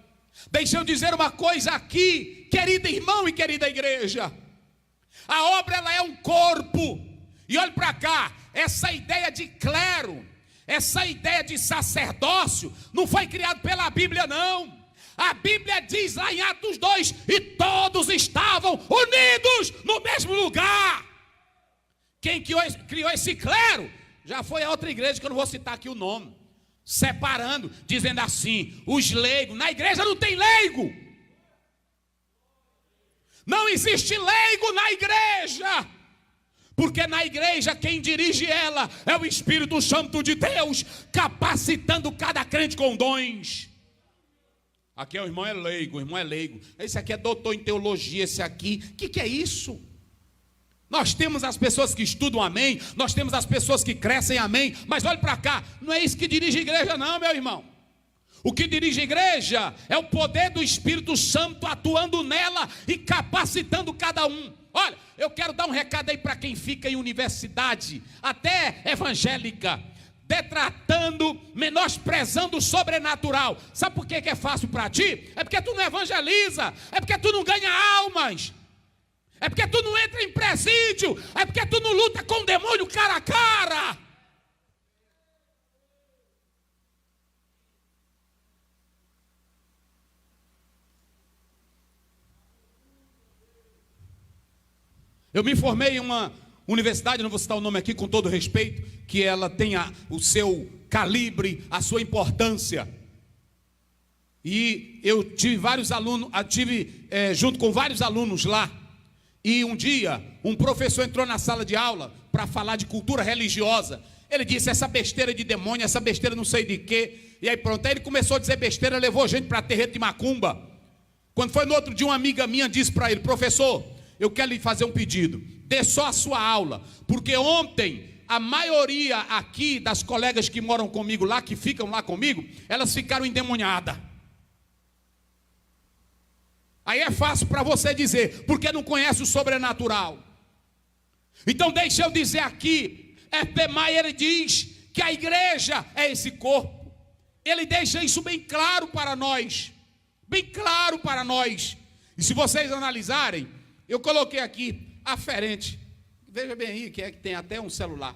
Deixa eu dizer uma coisa aqui, querido irmão e querida igreja. A obra ela é um corpo. E olhe para cá, essa ideia de clero, essa ideia de sacerdócio, não foi criado pela Bíblia, não. A Bíblia diz lá em Atos 2, e todos estavam unidos no mesmo lugar. Quem criou esse clero? Já foi a outra igreja, que eu não vou citar aqui o nome, separando, dizendo assim, os leigos. Na igreja não tem leigo. Não existe leigo na igreja. Porque na igreja quem dirige ela é o Espírito Santo de Deus, capacitando cada crente com dons. Aqui o irmão é leigo, o irmão é leigo. Esse aqui é doutor em teologia, esse aqui. O que é isso? Nós temos as pessoas que estudam, amém. Nós temos as pessoas que crescem, amém. Mas olhe para cá, não é isso que dirige a igreja não, meu irmão. O que dirige a igreja é o poder do Espírito Santo atuando nela e capacitando cada um. Olha, eu quero dar um recado aí para quem fica em universidade, até evangélica, detratando, menosprezando o sobrenatural. Sabe por que é fácil para ti? É porque tu não evangeliza, é porque tu não ganha almas, é porque tu não entra em presídio, é porque tu não luta com o demônio cara a cara. Eu me formei em uma universidade, não vou citar o nome aqui com todo respeito, que ela tenha o seu calibre, a sua importância. E eu tive vários alunos, junto com vários alunos lá. E um dia, um professor entrou na sala de aula para falar de cultura religiosa. Ele disse, essa besteira de demônio, essa besteira não sei de quê. E aí pronto, aí ele começou a dizer besteira, levou gente para terreiro de macumba. Quando foi no outro dia, uma amiga minha disse para ele, professor, eu quero lhe fazer um pedido, dê só a sua aula, porque ontem a maioria aqui das colegas que moram comigo lá, que ficam lá comigo, elas ficaram endemoniadas. Aí é fácil para você dizer, porque não conhece o sobrenatural. Então deixa eu dizer aqui, F.B. Meyer diz que a igreja é esse corpo. Ele deixa isso bem claro para nós, bem claro para nós. E se vocês analisarem, eu coloquei aqui, aferente. veja bem aí, que é que tem até um celular.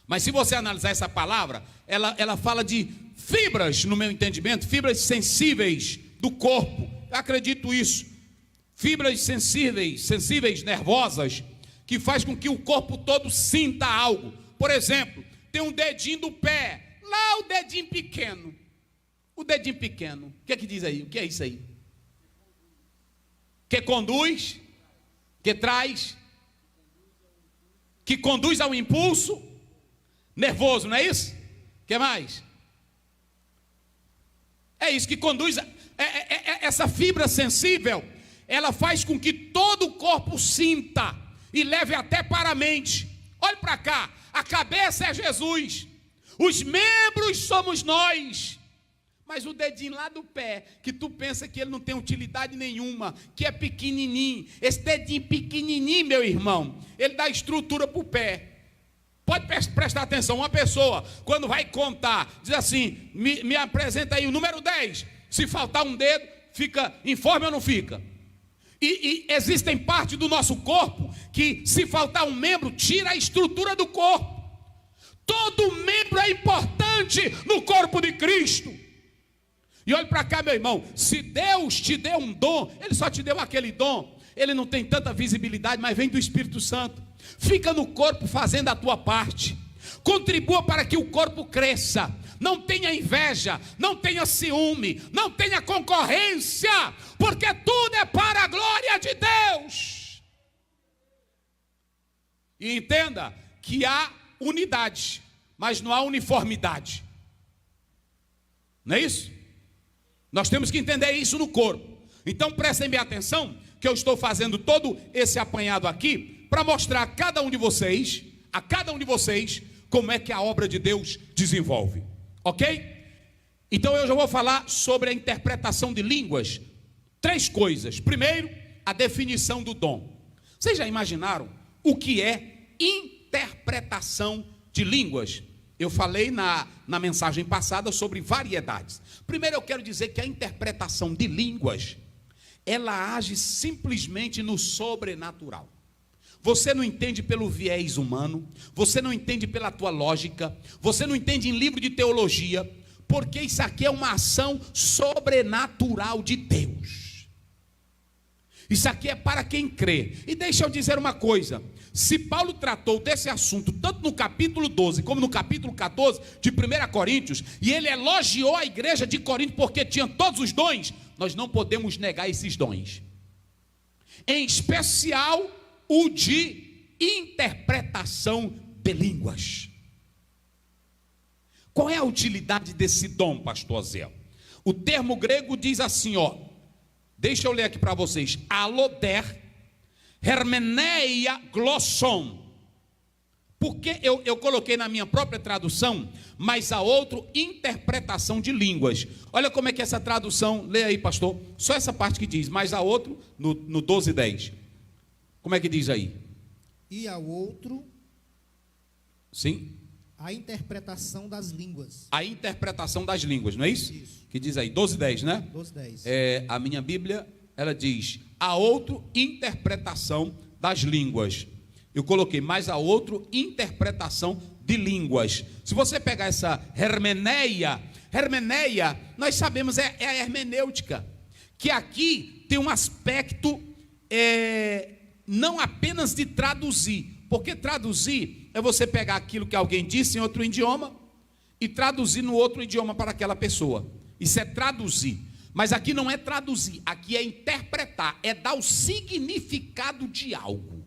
Mas se você analisar essa palavra, ela fala de fibras, no meu entendimento, fibras sensíveis do corpo. Eu acredito isso. Fibras sensíveis, nervosas, que faz com que o corpo todo sinta algo. Por exemplo, tem um dedinho do pé, lá o dedinho pequeno. O dedinho pequeno, o que é que diz aí? O que é isso aí? Que conduz, que traz, que conduz ao impulso nervoso, não é isso? O que mais? É isso que conduz, essa fibra sensível, ela faz com que todo o corpo sinta e leve até para a mente. Olhe para cá, a cabeça é Jesus, os membros somos nós, mas o dedinho lá do pé, que tu pensa que ele não tem utilidade nenhuma, que é pequenininho, esse dedinho pequenininho, meu irmão, ele dá estrutura para o pé. Pode prestar atenção, uma pessoa, quando vai contar, diz assim, me apresenta aí o número 10, se faltar um dedo, fica informe ou não fica? E existem partes do nosso corpo, que se faltar um membro, tira a estrutura do corpo. Todo membro é importante no corpo de Cristo. E olhe para cá, meu irmão, se Deus te deu um dom, Ele só te deu aquele dom, ele não tem tanta visibilidade, mas vem do Espírito Santo. Fica no corpo fazendo a tua parte, contribua para que o corpo cresça. Não tenha inveja, não tenha ciúme, não tenha concorrência, porque tudo é para a glória de Deus. E entenda que há unidade, mas não há uniformidade. Não é isso? Nós temos que entender isso no corpo. Então prestem bem atenção, que eu estou fazendo todo esse apanhado aqui para mostrar a cada um de vocês, como é que a obra de Deus desenvolve. Ok? Então eu já vou falar sobre a interpretação de línguas. 3 coisas. Primeiro, a definição do dom. Vocês já imaginaram o que é interpretação de línguas? Eu falei na mensagem passada sobre variedades. Primeiro eu quero dizer que a interpretação de línguas, ela age simplesmente no sobrenatural. Você não entende pelo viés humano, você não entende pela tua lógica, você não entende em livro de teologia, porque isso aqui é uma ação sobrenatural de Deus. Isso aqui é para quem crê. E deixa eu dizer uma coisa, se Paulo tratou desse assunto tanto no capítulo 12 como no capítulo 14 de 1 Coríntios, e ele elogiou a igreja de Corinto porque tinha todos os dons, nós não podemos negar esses dons, em especial o de interpretação de línguas. Qual é a utilidade desse dom, pastor Zé? O termo grego diz assim, ó, deixa eu ler aqui para vocês, aloder, hermeneia glosson. Porque eu coloquei na minha própria tradução, mas a outra, interpretação de línguas. Olha como é que essa tradução, lê aí, pastor, só essa parte que diz, mas a outra, no 12:10. Como é que diz aí? E ao outro, sim, a interpretação das línguas. A interpretação das línguas, não é isso? Isso. Que diz aí, 12:10, né? 12:10. A minha Bíblia, ela diz, a outra interpretação das línguas. Eu coloquei, mais a outra interpretação de línguas. Se você pegar essa hermeneia, nós sabemos, é a hermenêutica, que aqui tem um aspecto, não apenas de traduzir, porque traduzir é você pegar aquilo que alguém disse em outro idioma e traduzir no outro idioma para aquela pessoa. Isso é traduzir. Mas aqui não é traduzir, aqui é interpretar, é dar o significado de algo.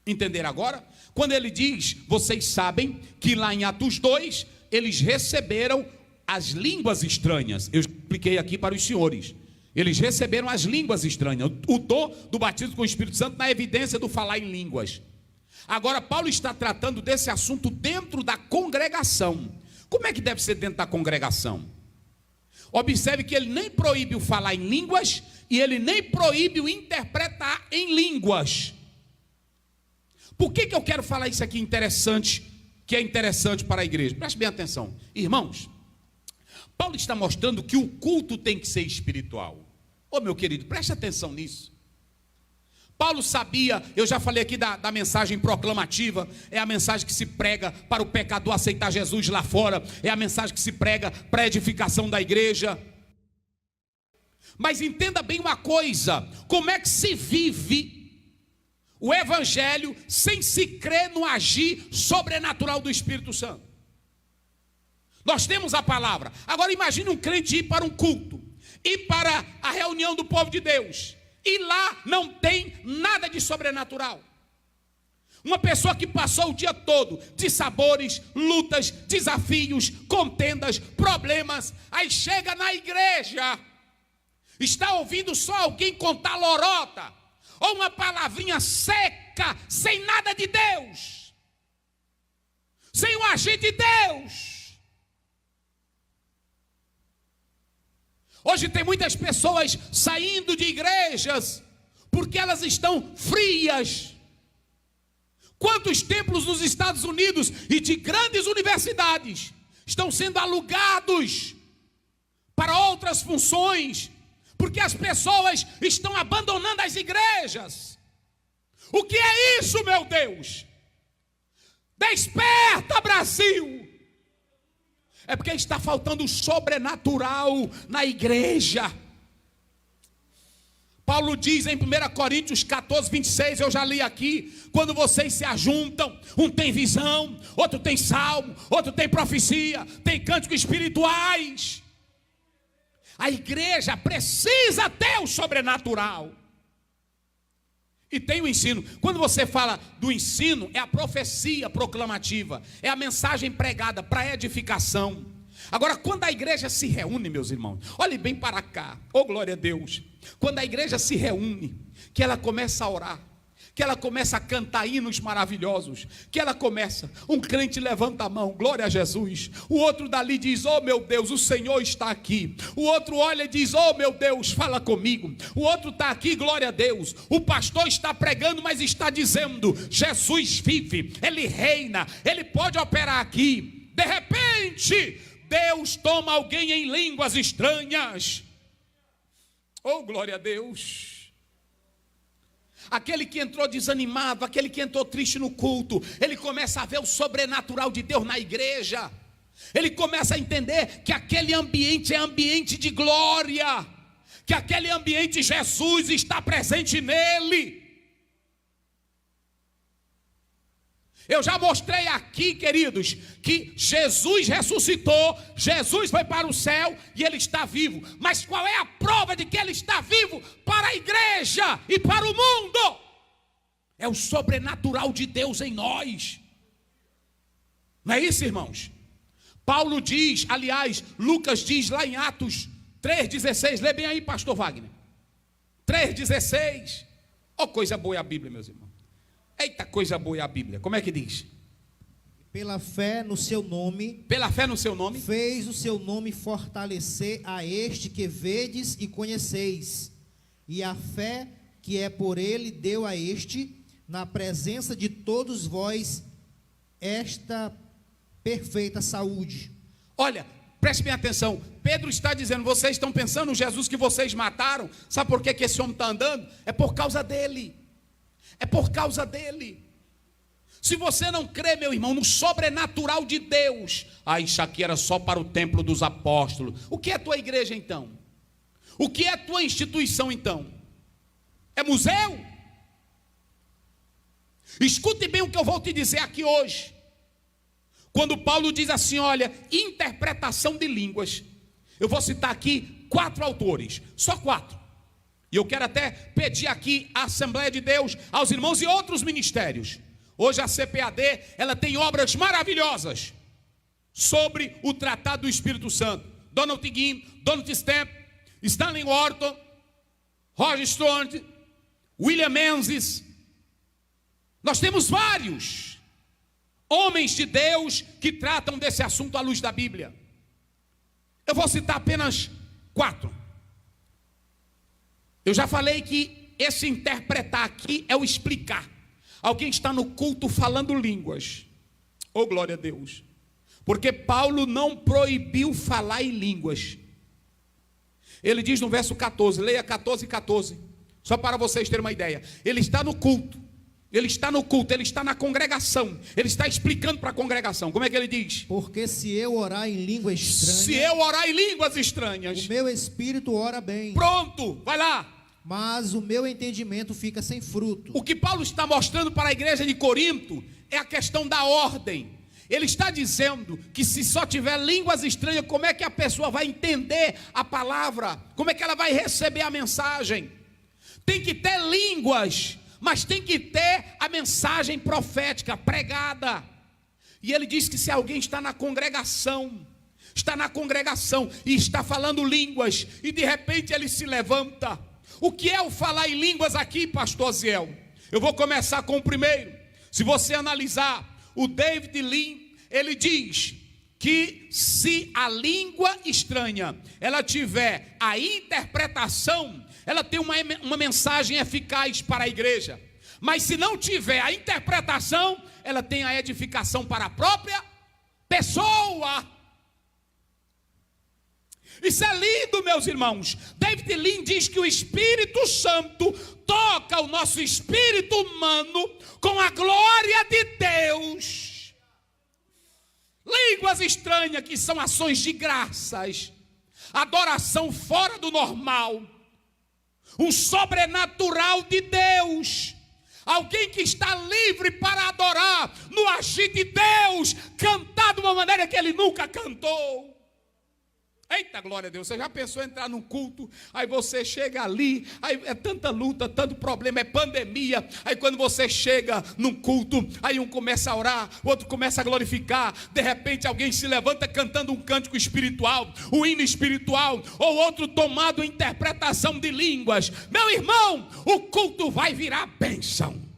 Entenderam agora? Quando ele diz, vocês sabem que lá em Atos 2, eles receberam as línguas estranhas. Eu expliquei aqui para os senhores. Eles receberam as línguas estranhas. O dom do batismo com o Espírito Santo na evidência do falar em línguas. Agora, Paulo está tratando desse assunto dentro da congregação. Como é que deve ser dentro da congregação? Observe que ele nem proíbe o falar em línguas e ele nem proíbe o interpretar em línguas. Por que eu quero falar isso aqui interessante, que é interessante para a igreja? Preste bem atenção. Irmãos, Paulo está mostrando que o culto tem que ser espiritual. Ô meu querido, preste atenção nisso. Paulo sabia, eu já falei aqui da mensagem proclamativa, é a mensagem que se prega para o pecador aceitar Jesus lá fora, é a mensagem que se prega para a edificação da igreja. Mas entenda bem uma coisa: como é que se vive o evangelho sem se crer no agir sobrenatural do Espírito Santo? Nós temos a palavra. Agora imagine um crente ir para um culto, ir para a reunião do povo de Deus, e lá não tem nada de sobrenatural. Uma pessoa que passou o dia todo de sabores, lutas, desafios, contendas, problemas, aí chega na igreja, está ouvindo só alguém contar lorota, ou uma palavrinha seca, sem nada de Deus, sem o agir de Deus. Hoje tem muitas pessoas saindo de igrejas porque elas estão frias. Quantos templos nos Estados Unidos e de grandes universidades estão sendo alugados para outras funções, porque as pessoas estão abandonando as igrejas? O que é isso, meu Deus? Desperta, Brasil! É porque está faltando o sobrenatural na igreja. Paulo diz em 1 Coríntios 14, 26, eu já li aqui: quando vocês se ajuntam, um tem visão, outro tem salmo, outro tem profecia, tem cânticos espirituais. A igreja precisa ter o sobrenatural. E tem o ensino. Quando você fala do ensino, é a profecia proclamativa, é a mensagem pregada para edificação. Agora, quando a igreja se reúne, meus irmãos, olhe bem para cá, oh glória a Deus. Quando a igreja se reúne, que ela começa a orar, que ela começa a cantar hinos maravilhosos, que ela começa, um crente levanta a mão, glória a Jesus, o outro dali diz: oh meu Deus, o Senhor está aqui, o outro olha e diz: oh meu Deus, fala comigo, o outro está aqui, glória a Deus, o pastor está pregando, mas está dizendo: Jesus vive, Ele reina, Ele pode operar aqui. De repente, Deus toma alguém em línguas estranhas, oh glória a Deus. Aquele que entrou desanimado, aquele que entrou triste no culto, ele começa a ver o sobrenatural de Deus na igreja. Ele começa a entender que aquele ambiente é ambiente de glória, que aquele ambiente Jesus está presente nele. Eu já mostrei aqui, queridos, que Jesus ressuscitou, Jesus foi para o céu e Ele está vivo. Mas qual é a prova de que Ele está vivo para a igreja e para o mundo? É o sobrenatural de Deus em nós. Não é isso, irmãos? Paulo diz, aliás, Lucas diz lá em Atos 3,16, lê bem aí, pastor Wagner. 3,16. Oh, coisa boa é a Bíblia, meus irmãos. Eita, coisa boa é a Bíblia. Como é que diz? Pela fé no seu nome, fez o seu nome fortalecer a este que vedes e conheceis, e a fé que é por ele deu a este, na presença de todos vós, esta perfeita saúde. Olha, preste bem atenção. Pedro está dizendo: vocês estão pensando no Jesus que vocês mataram? Sabe por que esse homem está andando? É por causa dele. É por causa dele. Se você não crê, meu irmão, no sobrenatural de Deus, isso aqui era só para o templo dos apóstolos. O que é tua igreja então? O que é tua instituição então? É museu? Escute bem o que eu vou te dizer aqui hoje. Quando Paulo diz assim, olha, interpretação de línguas, eu vou citar aqui 4 autores, só 4. E eu quero até pedir aqui à Assembleia de Deus, aos irmãos e outros ministérios. Hoje a CPAD, ela tem obras maravilhosas sobre o tratado do Espírito Santo. Donald Guim, Donald Stamp, Stanley Wharton, Roger Stone, William Menzies. Nós temos vários homens de Deus que tratam desse assunto à luz da Bíblia. Eu vou citar apenas 4. Eu já falei que esse interpretar aqui é o explicar. Alguém está no culto falando línguas. Oh, glória a Deus. Porque Paulo não proibiu falar em línguas. Ele diz no verso 14, leia 14:14. Só para vocês terem uma ideia. Ele está no culto, ele está na congregação, ele está explicando para a congregação. Como é que ele diz? Porque se eu orar em língua estranha, se eu orar em línguas estranhas, o meu espírito ora bem. Pronto, vai lá. Mas o meu entendimento fica sem fruto. O que Paulo está mostrando para a igreja de Corinto é a questão da ordem. Ele está dizendo que se só tiver línguas estranhas, como é que a pessoa vai entender a palavra? Como é que ela vai receber a mensagem? Tem que ter línguas, mas tem que ter a mensagem profética, pregada. E ele diz que se alguém está na congregação e está falando línguas, e de repente ele se levanta. O que é o falar em línguas aqui, pastor Ziel? Eu vou começar com o primeiro. Se você analisar, o David Lean, ele diz que se a língua estranha, ela tiver a interpretação, ela tem uma mensagem eficaz para a igreja. Mas se não tiver a interpretação, ela tem a edificação para a própria pessoa. Isso é lindo, meus irmãos. David Lean diz que o Espírito Santo toca o nosso espírito humano com a glória de Deus. Línguas estranhas, que são ações de graças, adoração fora do normal, um sobrenatural de Deus. Alguém que está livre para adorar no agir de Deus, cantar de uma maneira que ele nunca cantou. Eita, glória a Deus. Você já pensou em entrar num culto, aí você chega ali, aí é tanta luta, tanto problema, é pandemia. Aí quando você chega num culto, aí um começa a orar, o outro começa a glorificar. De repente alguém se levanta cantando um cântico espiritual, um hino espiritual, ou outro tomado em interpretação de línguas. Meu irmão, o culto vai virar bênção.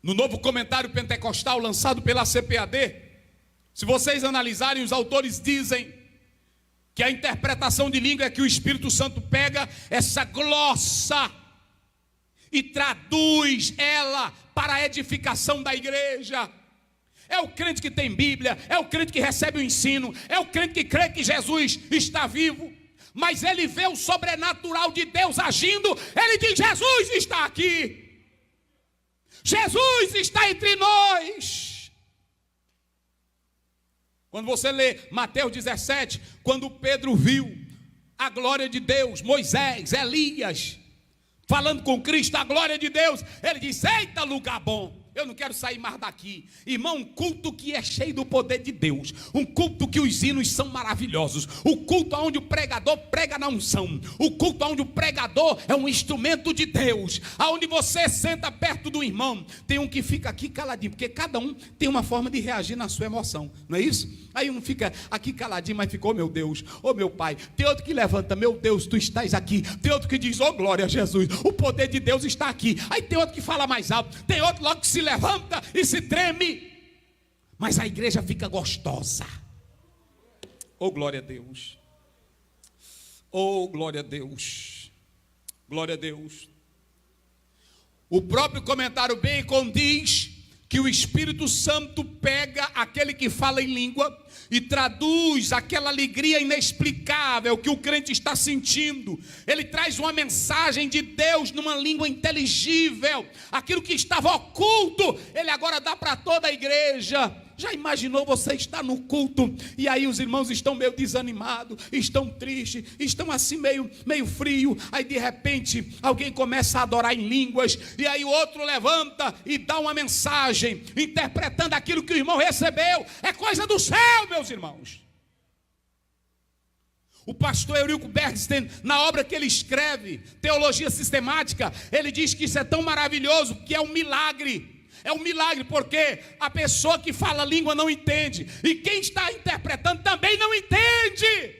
No novo comentário pentecostal lançado pela CPAD, se vocês analisarem, os autores dizem que a interpretação de língua é que o Espírito Santo pega essa glossa e traduz ela para a edificação da igreja. É o crente que tem Bíblia, é o crente que recebe o ensino, é o crente que crê que Jesus está vivo, mas ele vê o sobrenatural de Deus agindo, ele diz: Jesus está aqui. Jesus está entre nós. Quando você lê Mateus 17, quando Pedro viu a glória de Deus, Moisés, Elias, falando com Cristo, a glória de Deus, ele diz: eita, lugar bom. Eu não quero sair mais daqui. Irmão, um culto que é cheio do poder de Deus, um culto que os hinos são maravilhosos, o culto onde o pregador prega na unção, o culto onde o pregador é um instrumento de Deus, aonde você senta perto do irmão, tem um que fica aqui caladinho, porque cada um tem uma forma de reagir na sua emoção, não é isso? Aí um fica aqui caladinho, mas fica: oh meu Deus, oh meu Pai. Tem outro que levanta: meu Deus, tu estás aqui. Tem outro que diz: oh glória a Jesus, o poder de Deus está aqui. Aí tem outro que fala mais alto, tem outro logo que se levanta e se treme, mas a igreja fica gostosa. Oh glória a Deus, oh glória a Deus, glória a Deus. O próprio comentário Bacon diz que o Espírito Santo pega aquele que fala em língua e traduz aquela alegria inexplicável que o crente está sentindo. Ele traz uma mensagem de Deus numa língua inteligível. Aquilo que estava oculto, ele agora dá para toda a igreja. Já imaginou você estar no culto e aí os irmãos estão meio desanimados, estão tristes, estão assim meio frio, aí de repente alguém começa a adorar em línguas e aí o outro levanta e dá uma mensagem, interpretando aquilo que o irmão recebeu. É coisa do céu, meus irmãos. O pastor Eurico Bernstein, na obra que ele escreve, Teologia Sistemática, ele diz que isso é tão maravilhoso que é um milagre. É um milagre, porque a pessoa que fala a língua não entende, e quem está interpretando também não entende.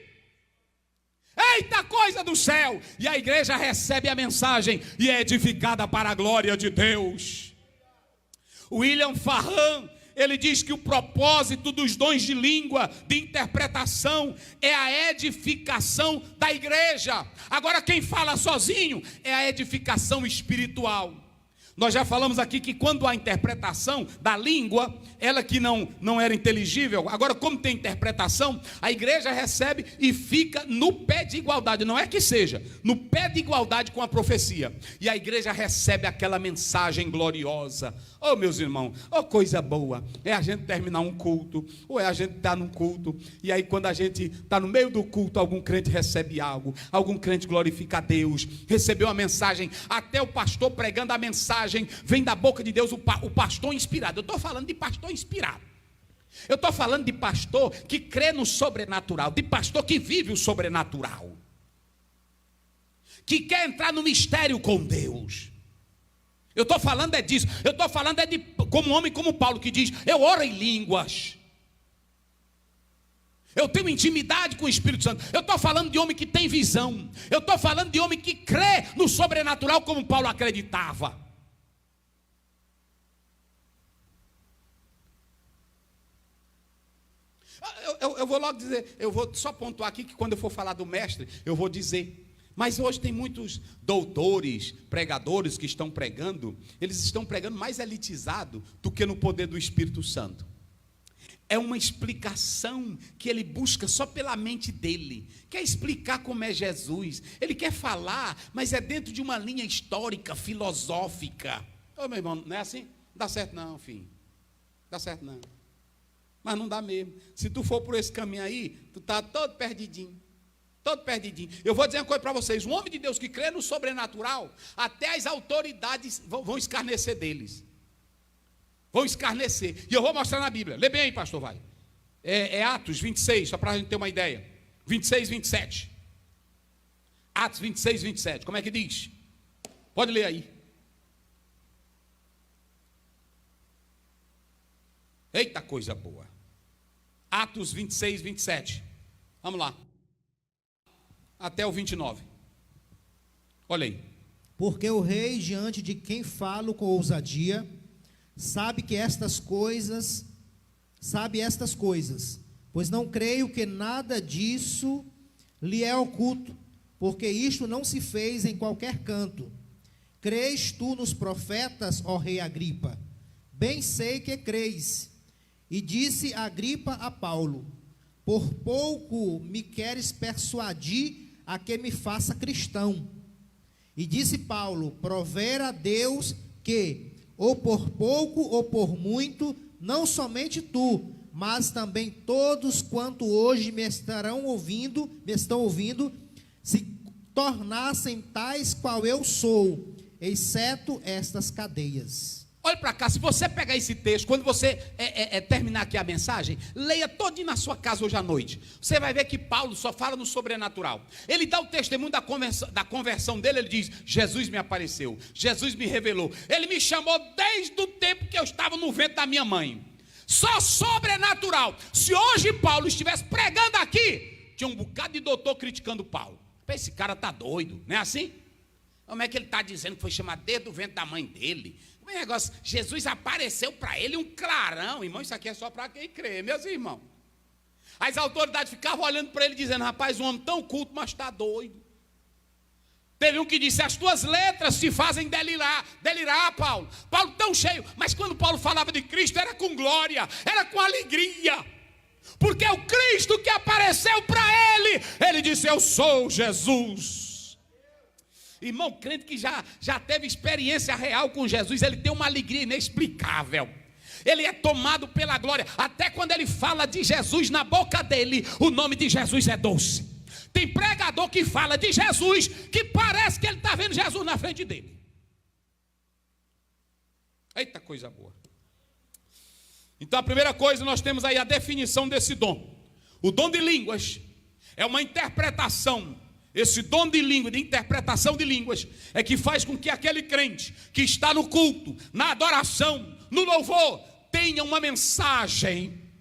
Eita, coisa do céu! E a igreja recebe a mensagem e é edificada para a glória de Deus. William Farran, ele diz que o propósito dos dons de língua, de interpretação, é a edificação da igreja. Agora quem fala sozinho é a edificação espiritual. Nós já falamos aqui que quando há interpretação da língua, ela que não era inteligível, agora como tem interpretação, a igreja recebe e fica no pé de igualdade, não é que seja, no pé de igualdade com a profecia. E a igreja recebe aquela mensagem gloriosa. Oh, meus irmãos, oh, coisa boa, é a gente terminar um culto, ou é a gente estar num culto, e aí quando a gente está no meio do culto, algum crente recebe algo, algum crente glorifica a Deus, recebeu a mensagem, até o pastor pregando a mensagem, vem da boca de Deus o pastor inspirado. Eu estou falando de pastor inspirado, eu estou falando de pastor que crê no sobrenatural, de pastor que vive o sobrenatural, que quer entrar no mistério com Deus. Eu estou falando é disso, eu estou falando é de como um homem como Paulo que diz, eu oro em línguas, eu tenho intimidade com o Espírito Santo. Eu estou falando de homem que tem visão, eu estou falando de homem que crê no sobrenatural como Paulo acreditava. Eu vou logo dizer, eu vou só pontuar aqui que quando eu for falar do mestre, eu vou dizer. Mas hoje tem muitos doutores, pregadores que estão pregando, eles estão pregando mais elitizado do que no poder do Espírito Santo. É uma explicação que ele busca só pela mente dele, quer explicar como é Jesus, ele quer falar, mas é dentro de uma linha histórica, filosófica. Ô meu irmão, não é assim? Não dá certo não, filho, dá certo não, mas não dá mesmo. Se tu for por esse caminho aí, tu está todo perdidinho. Todo perdidinho. Eu vou dizer uma coisa para vocês, um homem de Deus que crê no sobrenatural, até as autoridades vão escarnecer deles, vão escarnecer, e eu vou mostrar na Bíblia. Lê bem aí, pastor, vai. É Atos 26, só para a gente ter uma ideia, 26, 27, Atos 26, 27, como é que diz? Pode ler aí. Eita coisa boa. Atos 26, 27, vamos lá, até o 29, olha aí. Porque o rei, diante de quem falo com ousadia, sabe estas coisas, pois não creio que nada disso lhe é oculto, porque isto não se fez em qualquer canto. Crês tu nos profetas, ó rei Agripa? Bem sei que crês. E disse Agripa a Paulo, por pouco me queres persuadir a que me faça cristão. E disse Paulo, provera a Deus que, ou por pouco ou por muito, não somente tu, mas também todos quanto hoje me estão ouvindo, se tornassem tais qual eu sou, exceto estas cadeias. Olha para cá, se você pegar esse texto, quando você terminar aqui a mensagem, leia todinho na sua casa hoje à noite. Você vai ver que Paulo só fala no sobrenatural. Ele dá o testemunho da conversão dele, ele diz, Jesus me apareceu, Jesus me revelou, ele me chamou desde o tempo que eu estava no ventre da minha mãe. Só sobrenatural. Se hoje Paulo estivesse pregando aqui, tinha um bocado de doutor criticando Paulo. Esse cara está doido, não é assim? Como é que ele está dizendo que foi chamado desde o ventre da mãe dele? Como é negócio? Jesus apareceu para ele um clarão. Irmão, isso aqui é só para quem crê, meus irmãos. As autoridades ficavam olhando para ele dizendo, rapaz, um homem tão culto, mas está doido. Teve um que disse, as tuas letras te fazem delirar, Paulo. Paulo tão cheio, mas quando Paulo falava de Cristo, era com glória, era com alegria. Porque é o Cristo que apareceu para ele. Ele disse, eu sou Jesus. Irmão, crente que já teve experiência real com Jesus, ele tem uma alegria inexplicável. Ele é tomado pela glória. Até quando ele fala de Jesus, na boca dele, o nome de Jesus é doce. Tem pregador que fala de Jesus, que parece que ele está vendo Jesus na frente dele. Eita coisa boa. Então a primeira coisa, nós temos aí a definição desse dom. O dom de línguas é uma interpretação. Esse dom de língua, de interpretação de línguas, é que faz com que aquele crente que está no culto, na adoração, no louvor, tenha uma mensagem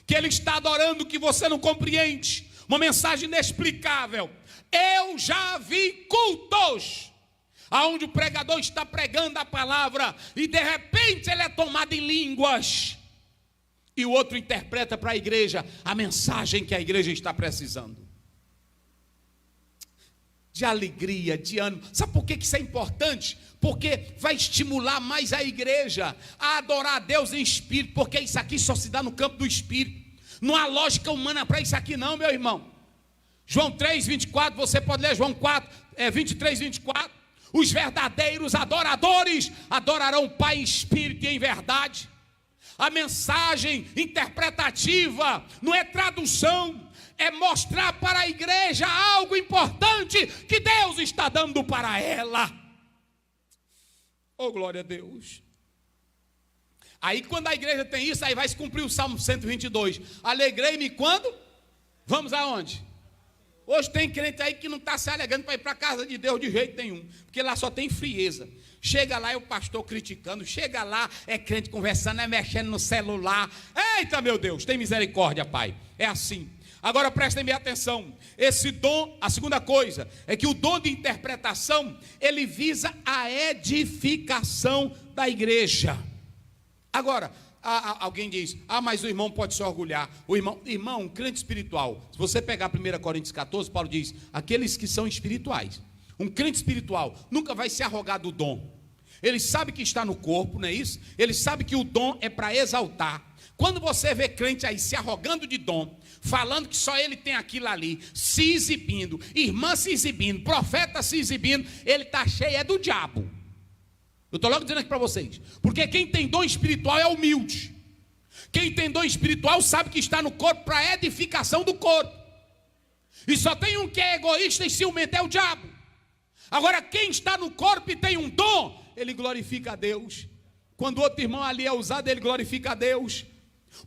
que ele está adorando, que você não compreende, uma mensagem inexplicável. Eu já vi cultos aonde o pregador está pregando a palavra e de repente ele é tomado em línguas e o outro interpreta para a igreja a mensagem que a igreja está precisando. de alegria, de ânimo. Sabe por que isso é importante? Porque vai estimular mais a igreja a adorar a Deus em espírito, porque isso aqui só se dá no campo do espírito. Não há lógica humana para isso aqui não, meu irmão. João 3, 24, você pode ler João 23, 24. Os verdadeiros adoradores adorarão o Pai em espírito e em verdade. A mensagem interpretativa não é tradução, é mostrar para a igreja algo importante que Deus está dando para ela. Oh, glória a Deus. Aí quando a igreja tem isso, aí vai se cumprir o Salmo 122. Alegrei-me quando? Vamos aonde? Hoje tem crente aí que não está se alegrando para ir para a casa de Deus de jeito nenhum, porque lá só tem frieza. Chega lá é o pastor criticando, chega lá é crente conversando, é mexendo no celular. Eita, meu Deus, tem misericórdia, Pai. É assim. Agora prestem bem atenção, esse dom, a segunda coisa, é que o dom de interpretação, ele visa a edificação da igreja. Agora, alguém diz, mas o irmão pode se orgulhar. O irmão, um crente espiritual, se você pegar 1 Coríntios 14, Paulo diz, aqueles que são espirituais, um crente espiritual nunca vai se arrogar do dom. Ele sabe que está no corpo, não é isso? Ele sabe que o dom é para exaltar. Quando você vê crente aí se arrogando de dom, falando que só ele tem aquilo ali, se exibindo, irmã se exibindo, profeta se exibindo, ele está cheio, é do diabo. Eu estou logo dizendo aqui para vocês, porque quem tem dom espiritual é humilde. Quem tem dom espiritual sabe que está no corpo para edificação do corpo. E só tem um que é egoísta e ciumento, é o diabo. Agora quem está no corpo e tem um dom, ele glorifica a Deus. Quando outro irmão ali é usado, ele glorifica a Deus.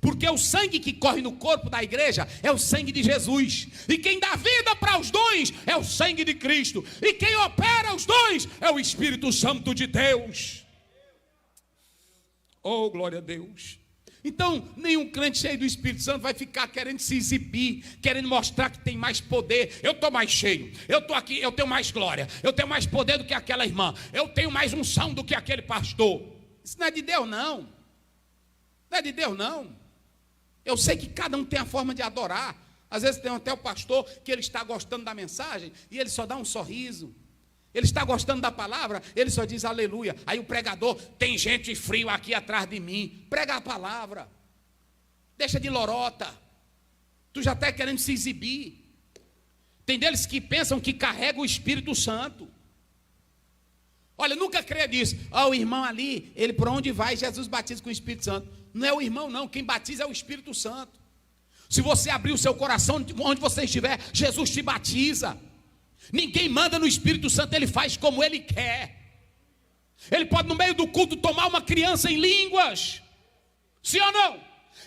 Porque o sangue que corre no corpo da igreja é o sangue de Jesus. E quem dá vida para os dons é o sangue de Cristo. E quem opera os dons é o Espírito Santo de Deus. Oh, glória a Deus. Então, nenhum crente cheio do Espírito Santo vai ficar querendo se exibir, querendo mostrar que tem mais poder. Eu estou mais cheio, eu estou aqui, eu tenho mais glória, eu tenho mais poder do que aquela irmã, eu tenho mais unção do que aquele pastor. Isso não é de Deus não. Não é de Deus não. Eu sei que cada um tem a forma de adorar. Às vezes tem até o pastor que ele está gostando da mensagem e ele só dá um sorriso. Ele está gostando da palavra, ele só diz aleluia. Aí o pregador, tem gente frio aqui atrás de mim. Prega a palavra. Deixa de lorota. Tu já está querendo se exibir. Tem deles que pensam que carrega o Espírito Santo. Olha, nunca creia nisso. O irmão ali, ele por onde vai, Jesus batiza com o Espírito Santo. Não é o irmão não, quem batiza é o Espírito Santo. Se você abrir o seu coração, onde você estiver, Jesus te batiza. Ninguém manda no Espírito Santo, ele faz como ele quer. Ele pode no meio do culto tomar uma criança em línguas. Sim ou não?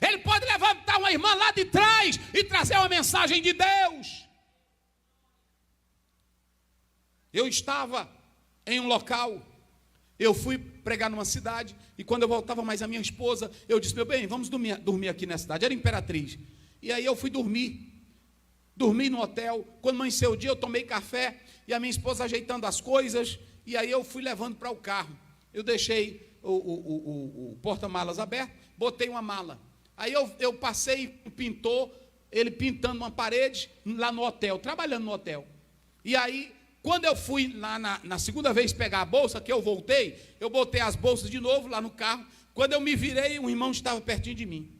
Ele pode levantar uma irmã lá de trás e trazer uma mensagem de Deus. Eu estava em um local, eu fui pregar numa cidade, e quando eu voltava mais a minha esposa, eu disse, meu bem, vamos dormir aqui nessa cidade, era Imperatriz. E aí eu fui dormi no hotel. Quando amanheceu o dia, eu tomei café, e a minha esposa ajeitando as coisas, e aí eu fui levando para o carro. Eu deixei o porta-malas aberto, botei uma mala. Aí eu passei o pintor, ele pintando uma parede, lá no hotel, trabalhando no hotel. E aí, quando eu fui lá na segunda vez pegar a bolsa, que eu voltei, eu botei as bolsas de novo lá no carro. Quando eu me virei, um irmão estava pertinho de mim.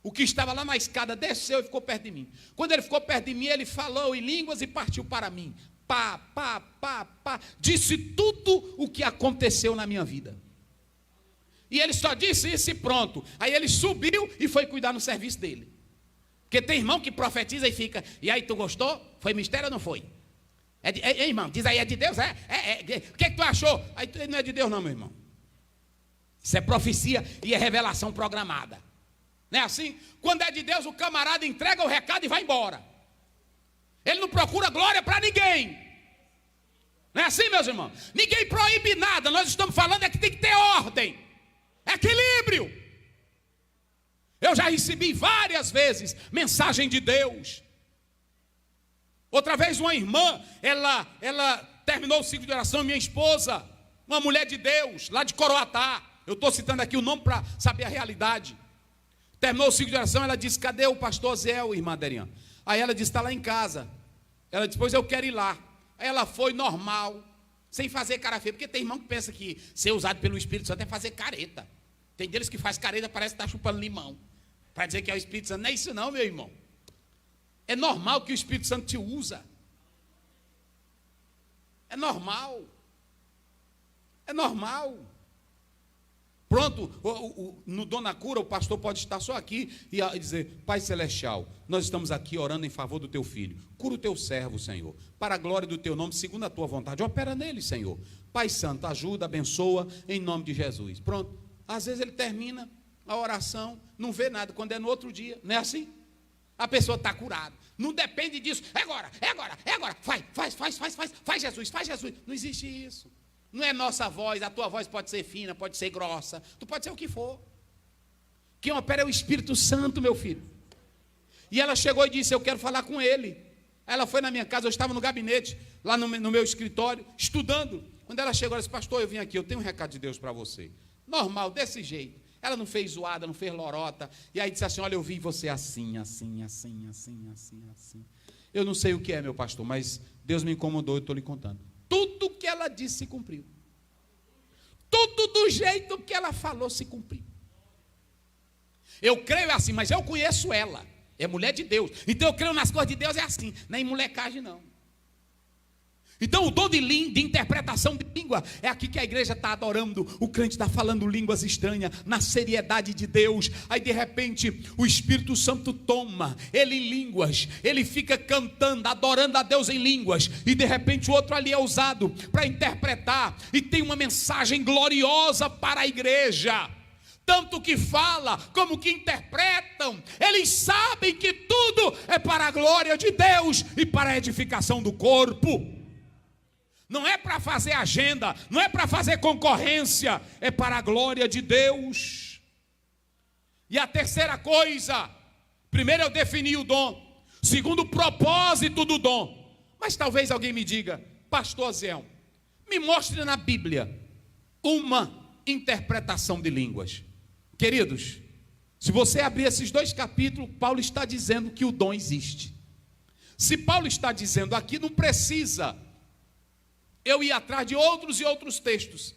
O que estava lá na escada desceu e ficou perto de mim. Quando ele ficou perto de mim, ele falou em línguas e partiu para mim. Pá, pá, pá, pá. Disse tudo o que aconteceu na minha vida. E ele só disse isso e pronto. Aí ele subiu e foi cuidar no serviço dele. Porque tem irmão que profetiza e fica, e aí, tu gostou? Foi mistério ou não foi? Irmão, diz aí, é de Deus? O que tu achou? Aí não é de Deus não, meu irmão. Isso é profecia e é revelação programada. Não é assim? Quando é de Deus, o camarada entrega o recado e vai embora. Ele não procura glória para ninguém. Não é assim, meus irmãos? Ninguém proíbe nada. Nós estamos falando é que tem que ter ordem, equilíbrio. Eu já recebi várias vezes mensagem de Deus. Outra vez uma irmã, ela terminou o ciclo de oração, minha esposa, uma mulher de Deus, lá de Coroatá. Eu estou citando aqui o nome para saber a realidade. Terminou o ciclo de oração, ela disse, cadê o pastor Zé, irmã Aderian? Aí ela disse, está lá em casa. Ela disse, pois eu quero ir lá. Ela foi normal, sem fazer cara feia, porque tem irmão que pensa que ser usado pelo Espírito Santo é fazer careta. Tem deles que faz careta, parece que está chupando limão, para dizer que é o Espírito Santo. Não é isso não, meu irmão. É normal que o Espírito Santo te usa. É normal. É normal. Pronto, no Dona Cura, o pastor pode estar só aqui e dizer: Pai Celestial, nós estamos aqui orando em favor do teu filho. Cura o teu servo, Senhor, para a glória do teu nome, segundo a tua vontade. Opera nele, Senhor. Pai Santo, ajuda, abençoa, em nome de Jesus. Pronto. Às vezes ele termina a oração, não vê nada, quando é no outro dia. Não é assim? A pessoa está curada. Não depende disso. É agora, é agora, é agora. Faz Jesus, faz Jesus. Não existe isso. Não é nossa voz, a tua voz pode ser fina, pode ser grossa, tu pode ser o que for. Quem opera é o Espírito Santo, meu filho. E ela chegou e disse: eu quero falar com ele. Ela foi na minha casa, eu estava no gabinete, lá no meu escritório, estudando. Quando ela chegou, ela disse: pastor, eu vim aqui, eu tenho um recado de Deus para você. Normal, desse jeito. Ela não fez zoada, não fez lorota. E aí disse assim: olha, eu vi você assim. Eu não sei o que é, meu pastor, mas Deus me incomodou, eu estou lhe contando. Tudo que ela disse se cumpriu. Tudo do jeito que ela falou se cumpriu. Eu creio assim, mas eu conheço ela. É mulher de Deus. Então eu creio nas coisas de Deus, é assim. Não é em molecagem, não. Então o dom de interpretação de língua é aqui que a igreja está adorando. O crente está falando línguas estranhas, na seriedade de Deus. Aí de repente o Espírito Santo toma ele em línguas, ele fica cantando, adorando a Deus em línguas. E de repente o outro ali é usado para interpretar, e tem uma mensagem gloriosa para a igreja. Tanto que fala como que interpretam, eles sabem que tudo é para a glória de Deus e para a edificação do corpo. Não é para fazer agenda, não é para fazer concorrência, é para a glória de Deus. E a terceira coisa: primeiro eu defini o dom, segundo o propósito do dom. Mas talvez alguém me diga: pastor Zéu, me mostre na Bíblia uma interpretação de línguas. Queridos, se você abrir esses 2 capítulos, Paulo está dizendo que o dom existe. Se Paulo está dizendo aqui, não precisa eu ir atrás de outros e outros textos.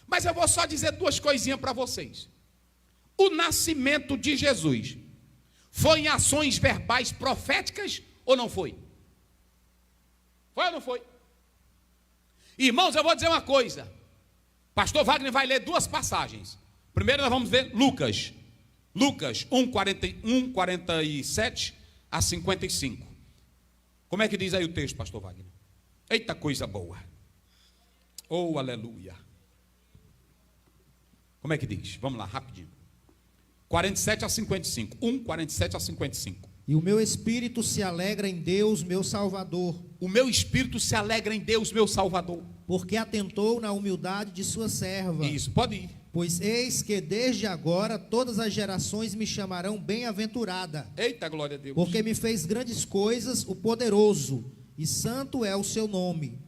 Mas eu vou só dizer 2 coisinhas para vocês. O nascimento de Jesus foi em ações verbais proféticas ou não foi? Foi ou não foi? Irmãos, eu vou dizer uma coisa. Pastor Wagner vai ler 2 passagens. Primeiro nós vamos ver Lucas 1:47 a 55. Como é que diz aí o texto, pastor Wagner? Eita coisa boa. Oh, aleluia. Como é que diz? Vamos lá, rapidinho. 47 a 55. 47 a 55. E o meu espírito se alegra em Deus, meu Salvador. O meu espírito se alegra em Deus, meu Salvador. Porque atentou na humildade de sua serva. Isso, pode ir. Pois eis que desde agora todas as gerações me chamarão bem-aventurada. Eita, glória a Deus. Porque me fez grandes coisas o poderoso, e santo é o seu nome.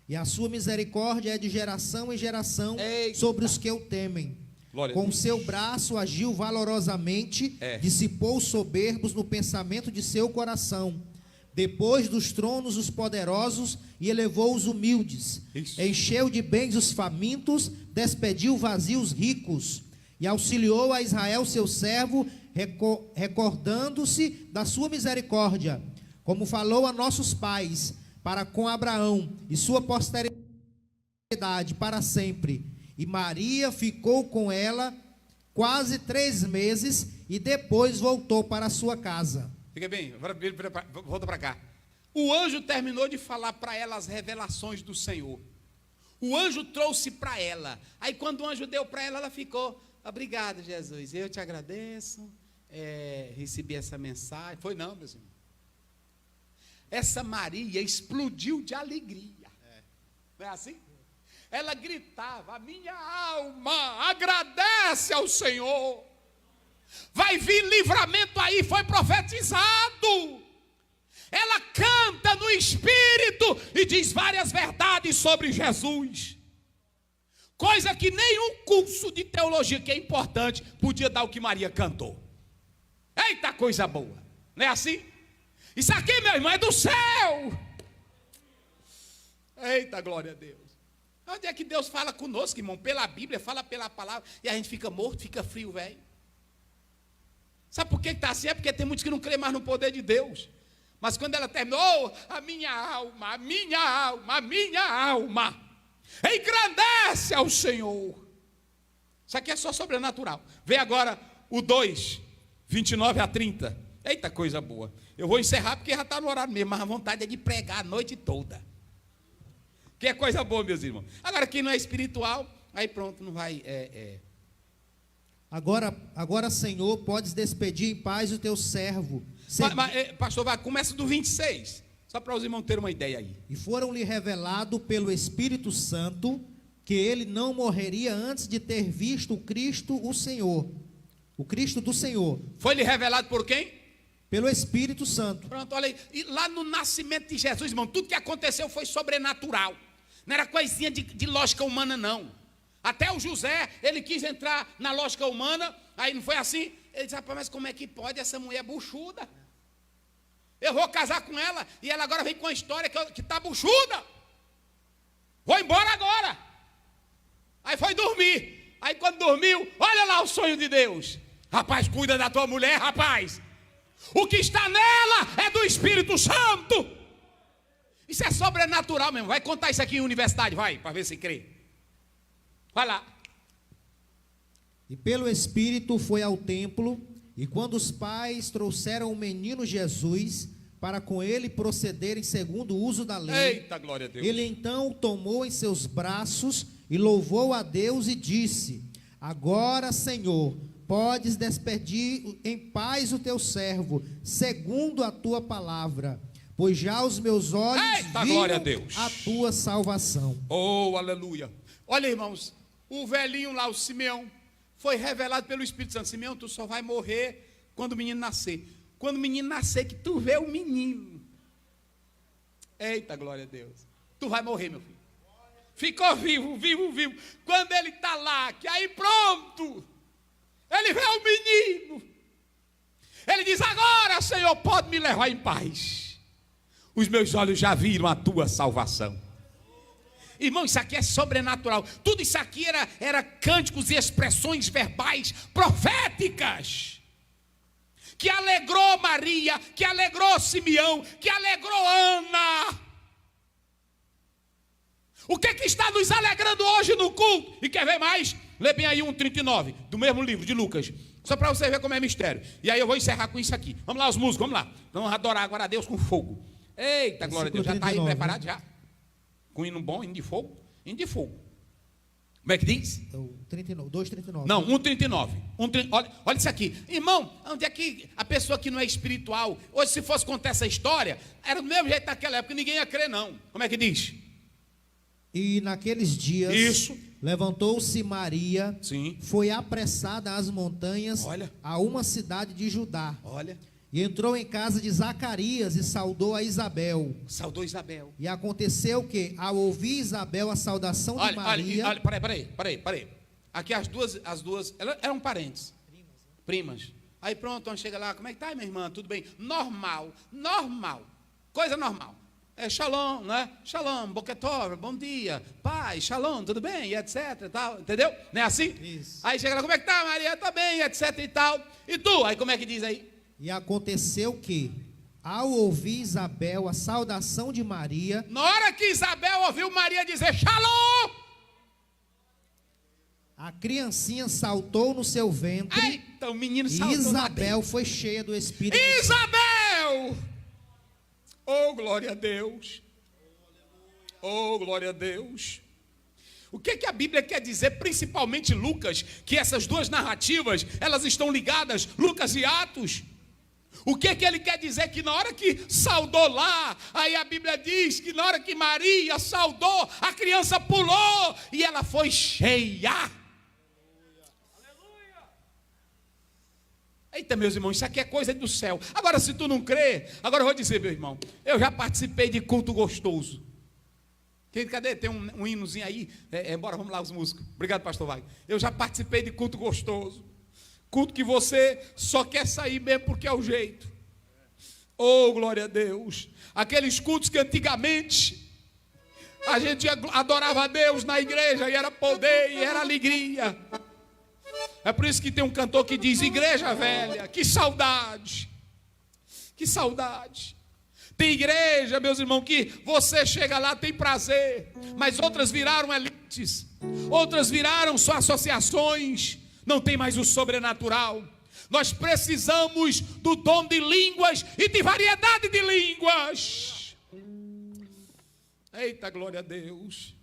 E a sua misericórdia é de geração em geração. Eita. Sobre os que o temem. Glória com o seu braço agiu valorosamente, dissipou os soberbos no pensamento de seu coração. Depois dos tronos os poderosos e elevou os humildes. Isso. Encheu de bens os famintos, despediu vazios ricos. E auxiliou a Israel seu servo, recordando-se da sua misericórdia, como falou a nossos pais, para com Abraão e sua posteridade para sempre. E Maria ficou com ela quase 3 meses e depois voltou para a sua casa. Fica bem, volta para cá. O anjo terminou de falar para ela as revelações do Senhor. O anjo trouxe para ela. Aí quando o anjo deu para ela, ela ficou: obrigado, Jesus, eu te agradeço, recebi essa mensagem. Foi não, meus irmãos. Essa Maria explodiu de alegria. Não é assim? Ela gritava: a minha alma agradece ao Senhor. Vai vir livramento aí, foi profetizado. Ela canta no Espírito e diz várias verdades sobre Jesus. Coisa que nenhum curso de teologia, que é importante, podia dar o que Maria cantou. Eita coisa boa. Não é assim? Isso aqui, meu irmão, é do céu. Eita, glória a Deus. Onde é que Deus fala conosco, irmão? Pela Bíblia, fala pela palavra, e a gente fica morto, fica frio, velho. Sabe por que está assim? É porque tem muitos que não creem mais no poder de Deus. Mas quando ela terminou, a minha alma, a minha alma, a minha alma engrandece ao Senhor. Isso aqui é só sobrenatural. Vê agora o 2, 29 a 30. Eita, coisa boa. Eu vou encerrar porque já está no horário mesmo, mas a vontade é de pregar a noite toda. Que é coisa boa, meus irmãos. Agora, quem não é espiritual, aí pronto, não vai... Agora, Senhor, podes despedir em paz o teu servo. Pastor, vai, começa do 26. Só para os irmãos terem uma ideia aí. E foram-lhe revelado pelo Espírito Santo que ele não morreria antes de ter visto o Cristo, o Senhor. O Cristo do Senhor. Foi-lhe revelado por quem? Pelo Espírito Santo. Pronto, olha aí. E lá no nascimento de Jesus, irmão, tudo que aconteceu foi sobrenatural. Não era coisinha de lógica humana, não. Até o José, ele quis entrar na lógica humana, aí não foi assim? Ele disse, rapaz, mas como é que pode essa mulher buchuda? Eu vou casar com ela, e ela agora vem com a história que está buchuda. Vou embora agora. Aí foi dormir. Aí quando dormiu, olha lá o sonho de Deus. Rapaz, cuida da tua mulher, rapaz. O que está nela é do Espírito Santo. Isso é sobrenatural mesmo. Vai contar isso aqui em universidade, vai, para ver se crê. Vai lá. E pelo Espírito foi ao templo, e quando os pais trouxeram o menino Jesus, para com ele procederem segundo o uso da lei. Eita, glória a Deus. Ele então o tomou em seus braços, e louvou a Deus e disse, agora, Senhor, podes despedir em paz o teu servo, segundo a tua palavra, pois já os meus olhos viram a tua salvação. Oh, aleluia. Olha, irmãos, o velhinho lá, o Simeão, foi revelado pelo Espírito Santo. Simeão, tu só vai morrer quando o menino nascer. Quando o menino nascer, que tu vê o menino. Eita, glória a Deus. Tu vai morrer, meu filho. Ficou vivo. Quando ele está lá, que aí pronto, ele vê o menino. Ele diz, agora, Senhor, pode me levar em paz. Os meus olhos já viram a tua salvação. Irmão, isso aqui é sobrenatural. Tudo isso aqui era cânticos e expressões verbais proféticas. Que alegrou Maria, que alegrou Simeão, que alegrou Ana. O que está nos alegrando hoje no culto? E quer ver mais? Lê bem aí 1:39, do mesmo livro de Lucas. Só para você ver como é mistério. E aí eu vou encerrar com isso aqui. Vamos lá, os músicos, vamos lá. Vamos adorar agora a Deus com fogo. Eita, glória a Deus. Já está aí preparado já? Com hino bom, hino de fogo? Hino de fogo. Como é que diz? 2:39. Não, 1:39. Olha isso aqui. Irmão, onde é que a pessoa que não é espiritual, hoje se fosse contar essa história, era do mesmo jeito naquela época, ninguém ia crer não. Como é que diz? E naqueles dias, levantou-se Maria, foi apressada às montanhas, a uma cidade de Judá. E entrou em casa de Zacarias e saudou a Isabel. Saudou Isabel. E aconteceu que, ao ouvir Isabel a saudação de Maria... Olha, peraí. Aqui as duas elas eram parentes. Primas. Aí pronto, então chega lá, como é que tá, minha irmã? Tudo bem? Normal. Coisa normal. É shalom, né? Shalom, boquetor, bom dia. Pai, shalom, tudo bem? E etc e tal. Entendeu? Não é assim? Isso. Aí chega lá, como é que tá, Maria? Tá bem, etc e tal. E tu? Aí como é que diz aí? E aconteceu que, ao ouvir Isabel a saudação de Maria... Na hora que Isabel ouviu Maria dizer shalom, a criancinha saltou no seu ventre. Eita, o menino saltou. E Isabel foi cheia do Espírito Isabel! Oh, glória a Deus. Oh, glória a Deus. O que a Bíblia quer dizer, principalmente Lucas, que essas duas narrativas, elas estão ligadas, Lucas e Atos. O que ele quer dizer? Que na hora que saudou lá, aí a Bíblia diz que na hora que Maria saudou, a criança pulou e ela foi cheia. Aleluia! Eita, meus irmãos, isso aqui é coisa do céu. Agora, se tu não crê, agora eu vou dizer, meu irmão, eu já participei de culto gostoso. Cadê? Tem um hinozinho aí? Bora, vamos lá, os músicos. Obrigado, pastor Wagner. Eu já participei de culto gostoso. Culto que você só quer sair mesmo porque é o jeito. Oh, glória a Deus. Aqueles cultos que antigamente A gente adorava a Deus na igreja e era poder e era alegria. É por isso que tem um cantor que diz: igreja velha, que saudade. Que saudade. Tem igreja, meus irmãos, que você chega lá, tem prazer, mas outras viraram elites, outras viraram só associações, não tem mais o sobrenatural. Nós precisamos do dom de línguas e de variedade de línguas. Eita, glória a Deus.